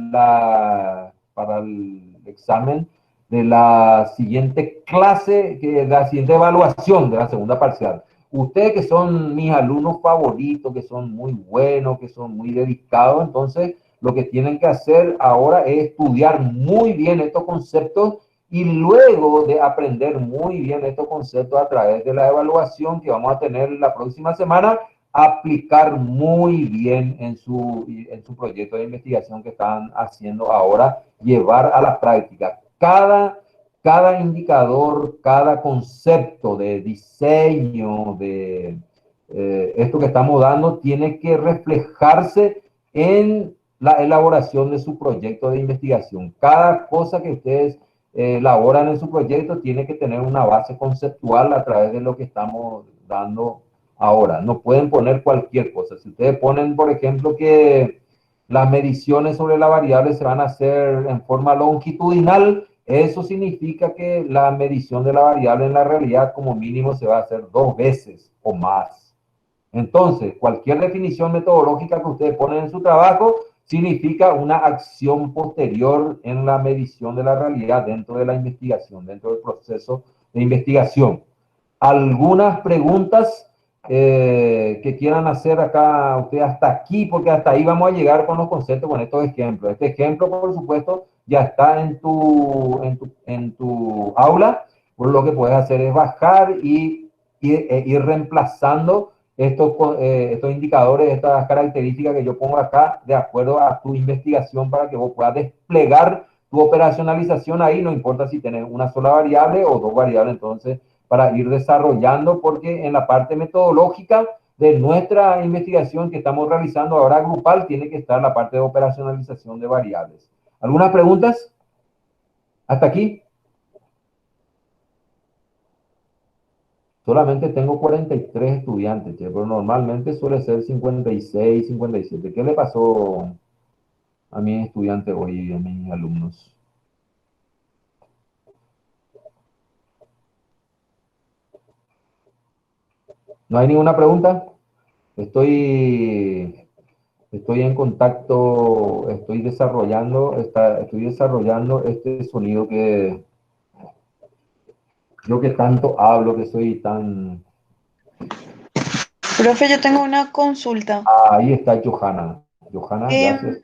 el examen de la siguiente clase, la siguiente evaluación de la segunda parcial. Ustedes, que son mis alumnos favoritos, que son muy buenos, que son muy dedicados, entonces lo que tienen que hacer ahora es estudiar muy bien estos conceptos, y luego de aprender muy bien estos conceptos a través de la evaluación que vamos a tener la próxima semana, aplicar muy bien en su proyecto de investigación que están haciendo ahora, llevar a la práctica. Cada indicador, cada concepto de diseño, de esto que estamos dando, tiene que reflejarse en la elaboración de su proyecto de investigación. Cada cosa que ustedes elaboran en su proyecto tiene que tener una base conceptual a través de lo que estamos dando ahora. No pueden poner cualquier cosa. Si ustedes ponen, por ejemplo, que las mediciones sobre la variable se van a hacer en forma longitudinal, eso significa que la medición de la variable en la realidad como mínimo se va a hacer 2 veces o más. Entonces, cualquier definición metodológica que ustedes ponen en su trabajo significa una acción posterior en la medición de la realidad dentro de la investigación, dentro del proceso de investigación. Algunas preguntas que quieran hacer acá ustedes hasta aquí, porque hasta ahí vamos a llegar con los conceptos, con estos ejemplos. Este ejemplo, por supuesto, ya está en tu aula, por lo que puedes hacer es bajar y ir reemplazando estos indicadores, estas características que yo pongo acá, de acuerdo a tu investigación, para que vos puedas desplegar tu operacionalización ahí, no importa si tenés una sola variable o dos variables, entonces, para ir desarrollando, porque en la parte metodológica de nuestra investigación que estamos realizando ahora grupal, tiene que estar la parte de operacionalización de variables. ¿Algunas preguntas? ¿Hasta aquí? Solamente tengo 43 estudiantes, pero normalmente suele ser 56, 57. ¿Qué le pasó a mis estudiantes hoy, a mis alumnos? ¿No hay ninguna pregunta? Estoy en contacto, estoy desarrollando este sonido que yo que tanto hablo, que soy tan... Profe, yo tengo una consulta. Ahí está Johanna. Johanna, gracias.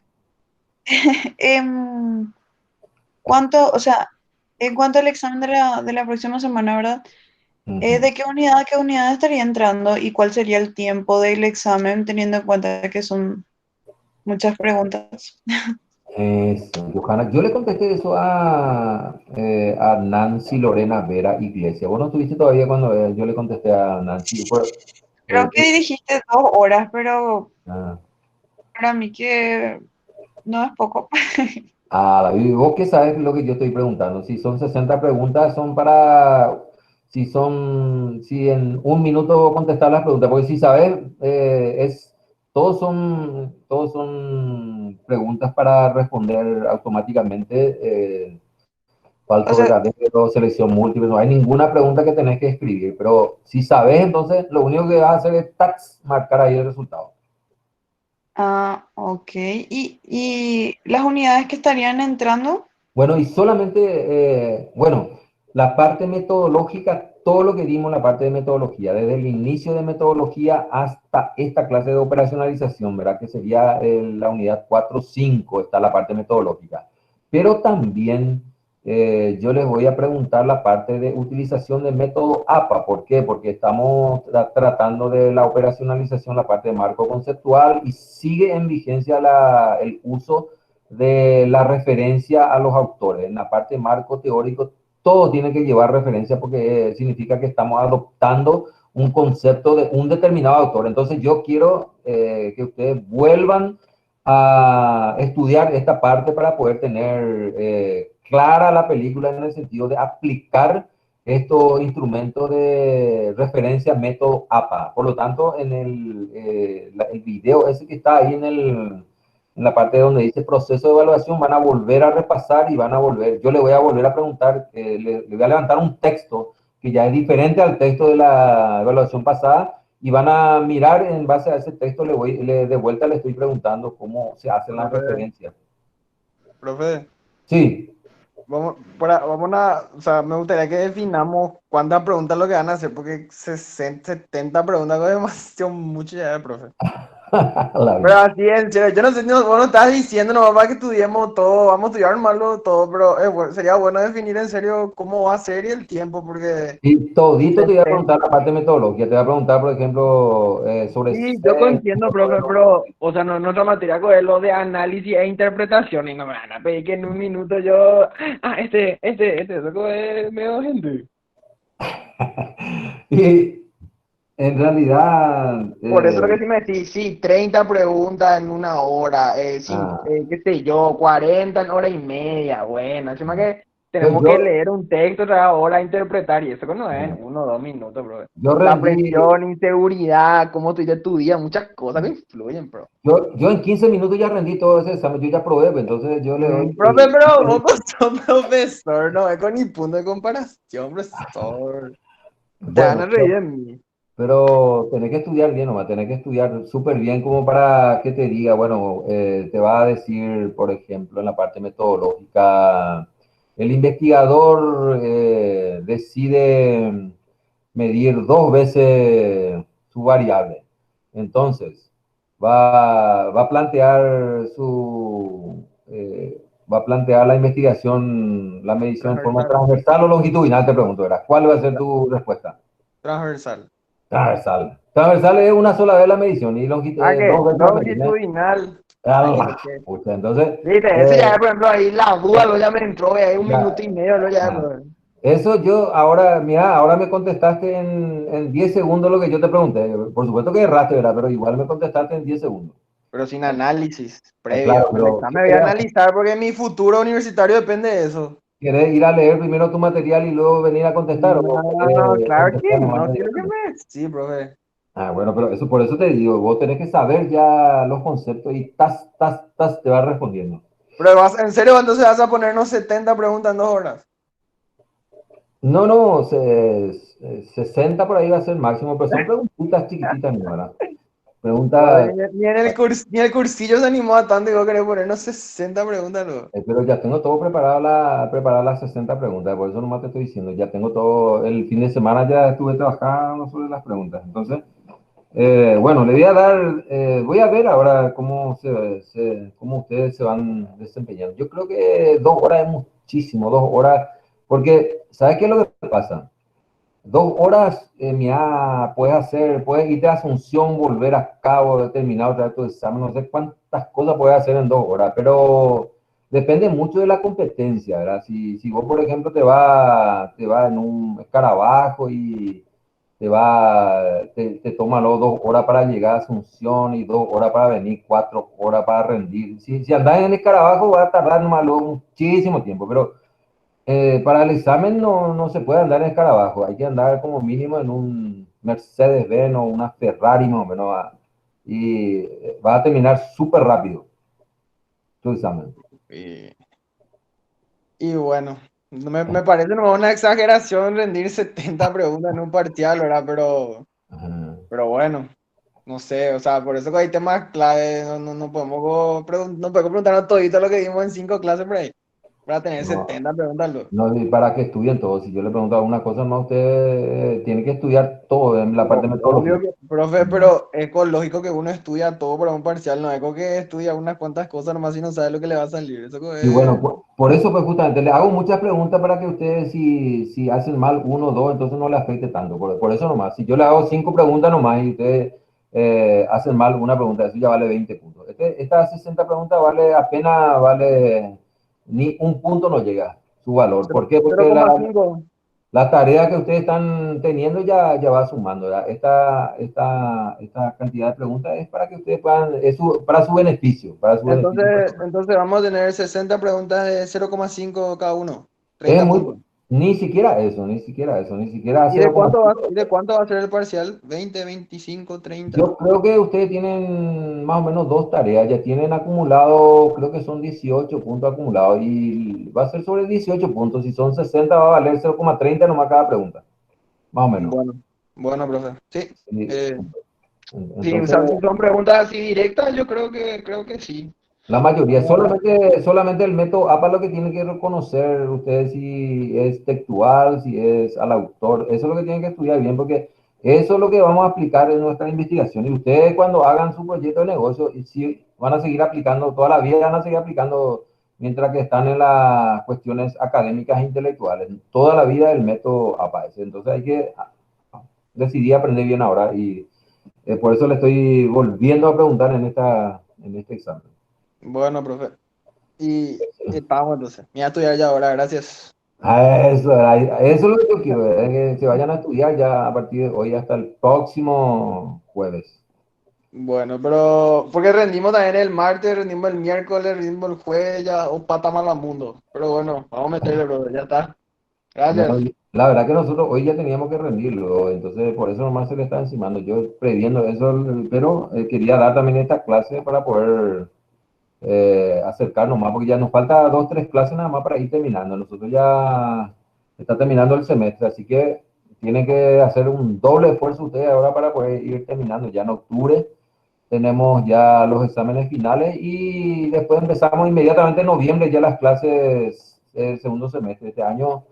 Em, ¿Cuánto, o sea, en cuanto al examen de la próxima semana, ¿verdad? ¿De qué unidad a qué unidad estaría entrando y cuál sería el tiempo del examen, teniendo en cuenta que son muchas preguntas? Eso, Johanna. Yo le contesté eso a Nancy Lorena Vera Iglesias. Vos no estuviste todavía cuando yo le contesté a Nancy. Creo que dijiste 2 horas, pero ah, para mí que no es poco. David, vos qué sabes lo que yo estoy preguntando. Si son 60 preguntas, son para... Si en un minuto contestar las preguntas, porque si sabes, todos son preguntas para responder automáticamente. O Falso sea, verdadero, selección múltiple, no hay ninguna pregunta que tenés que escribir, pero si sabes, entonces lo único que vas a hacer es tax, marcar ahí el resultado. ok. ¿Y las unidades que estarían entrando? Bueno, y solamente, la parte metodológica, todo lo que dimos, la parte de metodología, desde el inicio de metodología hasta esta clase de operacionalización, ¿verdad? Que sería la unidad 4.5, está la parte metodológica. Pero también yo les voy a preguntar la parte de utilización del método APA. ¿Por qué? Porque estamos tratando de la operacionalización, la parte de marco conceptual, y sigue en vigencia el uso de la referencia a los autores. En la parte de marco teórico, todo tiene que llevar referencia porque significa que estamos adoptando un concepto de un determinado autor. Entonces yo quiero que ustedes vuelvan a estudiar esta parte para poder tener clara la película en el sentido de aplicar estos instrumentos de referencia método APA. Por lo tanto, en el video ese que está ahí en la parte donde dice proceso de evaluación, van a volver a repasar y yo le voy a volver a preguntar, le voy a levantar un texto que ya es diferente al texto de la evaluación pasada, y van a mirar en base a ese texto, de vuelta le estoy preguntando cómo se hacen las referencias. Profe, Sí. o sea, me gustaría que definamos cuántas preguntas lo que van a hacer, porque 60, 70 preguntas es demasiado mucho ya, profe. Pero así en serio, yo no sé, vos no estás diciendo nomás para que estudiemos todo, vamos a estudiar malo todo, pero sería bueno definir en serio cómo va a ser y el tiempo, porque... Y todito te voy a preguntar la parte metodológica, te voy a preguntar, por ejemplo, sobre... Sí, yo entiendo, profe, pero, o sea, nuestra materia es lo de análisis e interpretación, y no me van a pedir que en un minuto yo... eso es medio gente. Y en realidad... Por eso lo que sí me decís, sí, 30 preguntas en una hora, qué sé yo, 40 en hora y media, bueno, encima que tenemos que leer un texto cada hora, interpretar, y eso que no es 1 o 2 minutos, bro. La presión, inseguridad, cómo tú ya tu día, muchas cosas que influyen, bro. Yo en 15 minutos ya rendí todo ese examen, yo ya probé, entonces yo le doy... Profe, pero vos sos profesor, no es con ni punto de comparación, profesor. Te van a reír de mí. pero tenés que estudiar bien nomás, tenés que estudiar súper bien como para que te diga, bueno, te va a decir, por ejemplo, en la parte metodológica, el investigador decide medir dos veces su variable. Entonces, va a plantear va a plantear la investigación, la medición en forma Transversal. transversal o longitudinal, te pregunto, ¿verdad? ¿Cuál va a ser tu respuesta? Transversal. Transversal. Transversal es una sola vez la medición y Ah, dos ¿qué? veces la medida. Longitudinal. ¡Ala! Pucha, entonces, Viste, ese ya, por ejemplo, ahí la duda lo ya me entró, ahí un ya, minuto y medio lo ya, ah, bro. eso yo ahora, mira, ahora me contestaste en 10 segundos lo que yo te pregunté. Por supuesto que erraste, ¿verdad? Pero igual me contestaste en 10 segundos. Pero sin análisis Claro, previo. El pero examen voy a analizar porque mi futuro universitario depende de eso. ¿querés ir a leer primero tu material y luego venir a contestar? ¿O No, querés claro que contestar nomás no, quiero que inmediatamente? me... Sí, profe. Ah, bueno, pero eso por eso te digo, vos tenés que saber ya los conceptos y te vas respondiendo. Pero ¿en serio entonces vas a ponernos 70 preguntas en 2 horas? No, no, 60 por ahí va a ser máximo, pero son preguntitas chiquititas, ¿no? ¿Verdad? Preguntas, Joder, ni el cursillo se animó a tanto y vos querés ponernos 60 preguntas luego. pero ya tengo todo preparado, preparar las 60 preguntas, por eso nomás te estoy diciendo, ya tengo todo, el fin de semana ya estuve trabajando sobre las preguntas, entonces, bueno, le voy a dar, voy a ver ahora cómo ustedes se van desempeñando. Yo creo que 2 horas es muchísimo, 2 horas, porque, ¿sabes qué es lo que pasa? 2 horas, mira, puedes irte a Asunción, volver a cabo, terminar otra vez tu examen, no sé cuántas cosas puedes hacer en 2 horas, pero depende mucho de la competencia, ¿verdad? Si vos, por ejemplo, te va en un escarabajo y te toma luego 2 horas para llegar a Asunción y 2 horas para venir, 4 horas para rendir. Si andas en el escarabajo va a tardar nomás luego muchísimo tiempo, pero para el examen no se puede andar en escarabajo, hay que andar como mínimo en un Mercedes-Benz o una Ferrari más o menos, y va a terminar súper rápido tu examen. Y, y bueno, me parece nomás una exageración rendir 70 preguntas en un parcial, ¿verdad? Ajá. Pero bueno, no sé, o sea, por eso que hay temas clave, no podemos, no podemos preguntarnos todito lo que vimos en 5 clases por ahí, para tener No, 70 preguntas luego. no, y para que estudien todo. Si yo le pregunto alguna cosa más, usted tiene que estudiar todo en la parte Obvio metodológica. que, profe, pero es lógico que uno estudia todo para un parcial, no es como que estudia unas cuantas cosas nomás y no sabe lo que le va a salir. Eso Y bueno, es... por eso pues justamente le hago muchas preguntas para que ustedes si hacen mal uno o dos, entonces no le afecte tanto. Por eso nomás, si yo le hago 5 preguntas nomás y ustedes hacen mal una pregunta, eso ya vale 20 puntos. Estas 60 preguntas vale ni un punto no llega su valor. ¿Por qué? Porque 0,5. la tarea que ustedes están teniendo ya va sumando, ¿verdad? Esta cantidad de preguntas es para que ustedes puedan, para su beneficio, para su beneficio personal. Entonces vamos a tener 60 preguntas de 0,5 cada uno, Es 30 muy, puntos. ni siquiera eso, ni siquiera ¿Y de cuánto va, 0,5. y de cuánto va a ser el parcial? ¿20, 25, 30? Yo creo que ustedes tienen más o menos dos tareas, ya tienen acumulado, creo que son 18 puntos acumulados y va a ser sobre 18 puntos, si son 60 va a valer 0,30 nomás cada pregunta, más o menos. Bueno, bueno, profe. Sí. Sí, Sí, o entonces, sea, si son preguntas así directas, yo creo que sí. la mayoría, Vamos a ver. solamente el método APA lo que tienen que reconocer ustedes si es textual, si es al autor, eso es lo que tienen que estudiar bien porque eso es lo que vamos a aplicar en nuestra investigación y ustedes cuando hagan su proyecto de negocio, y si van a seguir aplicando toda la vida, van a seguir aplicando mientras que están en las cuestiones académicas e intelectuales, toda la vida el método APA, entonces hay que decidir aprender bien ahora y por eso le estoy volviendo a preguntar en este examen. Bueno, profe. Y estamos entonces. Me voy a estudiar ya ahora, gracias. Eso es lo que yo quiero, que se vayan a estudiar ya a partir de hoy hasta el próximo jueves. Bueno, pero porque rendimos también el martes, rendimos el miércoles, rendimos el jueves, ya, o pata mal al mundo. Pero bueno, vamos a meterle, brother, ya está. No, Gracias. la verdad que nosotros hoy ya teníamos que rendirlo, entonces por eso nomás se le está encimando. Yo previendo eso, pero quería dar también esta clase para poder acercarnos más, porque ya nos falta 2, 3 clases nada más para ir terminando. Nosotros ya está terminando el semestre, así que tienen que hacer un doble esfuerzo ustedes ahora para poder ir terminando. Ya en octubre tenemos ya los exámenes finales y después empezamos inmediatamente en noviembre ya las clases del segundo semestre. Este año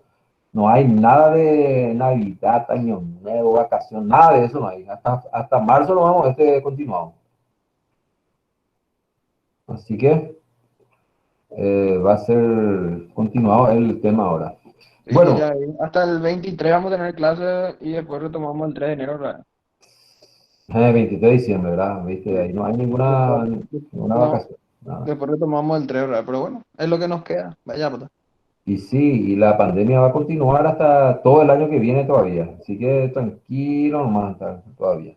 no hay nada de Navidad, Año Nuevo, vacación, nada de eso no hay. Hasta marzo lo vamos continuado. Así que va a ser continuado el tema ahora. Sí, Bueno, ya, hasta el 23 vamos a tener clases y después retomamos el 3 de enero, ¿verdad? 23 de diciembre, ¿verdad? ¿Viste? Ahí no hay ninguna No, vacación. Nada. después retomamos el 3, ¿verdad? Pero bueno, es lo que nos queda. Vaya, puta. Y sí, y la pandemia va a continuar hasta todo el año que viene todavía. Así que tranquilo nomás todavía.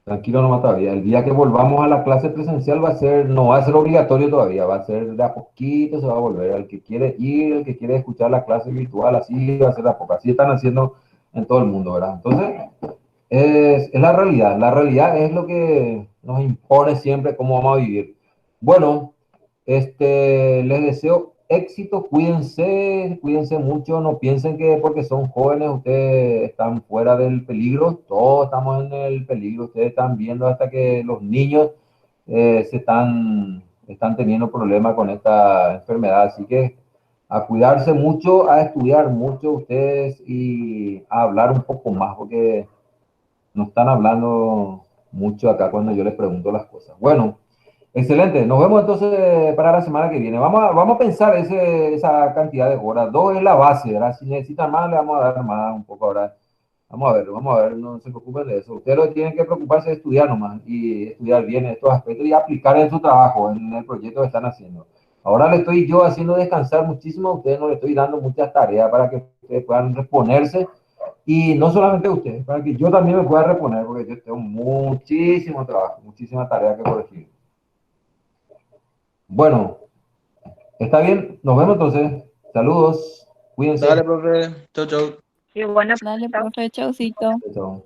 Tranquilo nomás todavía. El día que volvamos a la clase presencial no va a ser obligatorio todavía, va a ser de a poquito, se va a volver. El que quiere ir, el que quiere escuchar la clase virtual, así va a ser de a poco. Así están haciendo en todo el mundo, ¿verdad? Entonces, es la realidad. La realidad es lo que nos impone siempre cómo vamos a vivir. Bueno, les deseo éxito, cuídense mucho, no piensen que porque son jóvenes ustedes están fuera del peligro, todos estamos en el peligro, ustedes están viendo hasta que los niños están teniendo problemas con esta enfermedad, así que a cuidarse mucho, a estudiar mucho ustedes y a hablar un poco más, porque no están hablando mucho acá cuando yo les pregunto las cosas. Bueno, excelente. Nos vemos entonces para la semana que viene. Vamos a pensar esa cantidad de horas. 2 es la base, ¿verdad? Si necesitan más, le vamos a dar más un poco ahora. Vamos a ver, no se preocupen de eso. Ustedes lo que tienen que preocuparse de estudiar nomás y estudiar bien estos aspectos y aplicar en su trabajo, en el proyecto que están haciendo. Ahora le estoy yo haciendo descansar muchísimo a ustedes, no le estoy dando muchas tareas para que ustedes puedan reponerse y no solamente ustedes, para que yo también me pueda reponer, porque yo tengo muchísimo trabajo, muchísima tarea que corregir. Bueno, está bien, nos vemos entonces. Saludos, cuídense. Dale, profe. Chau, chau. Y bueno, Dale, chao. profe, chaucito. Chao.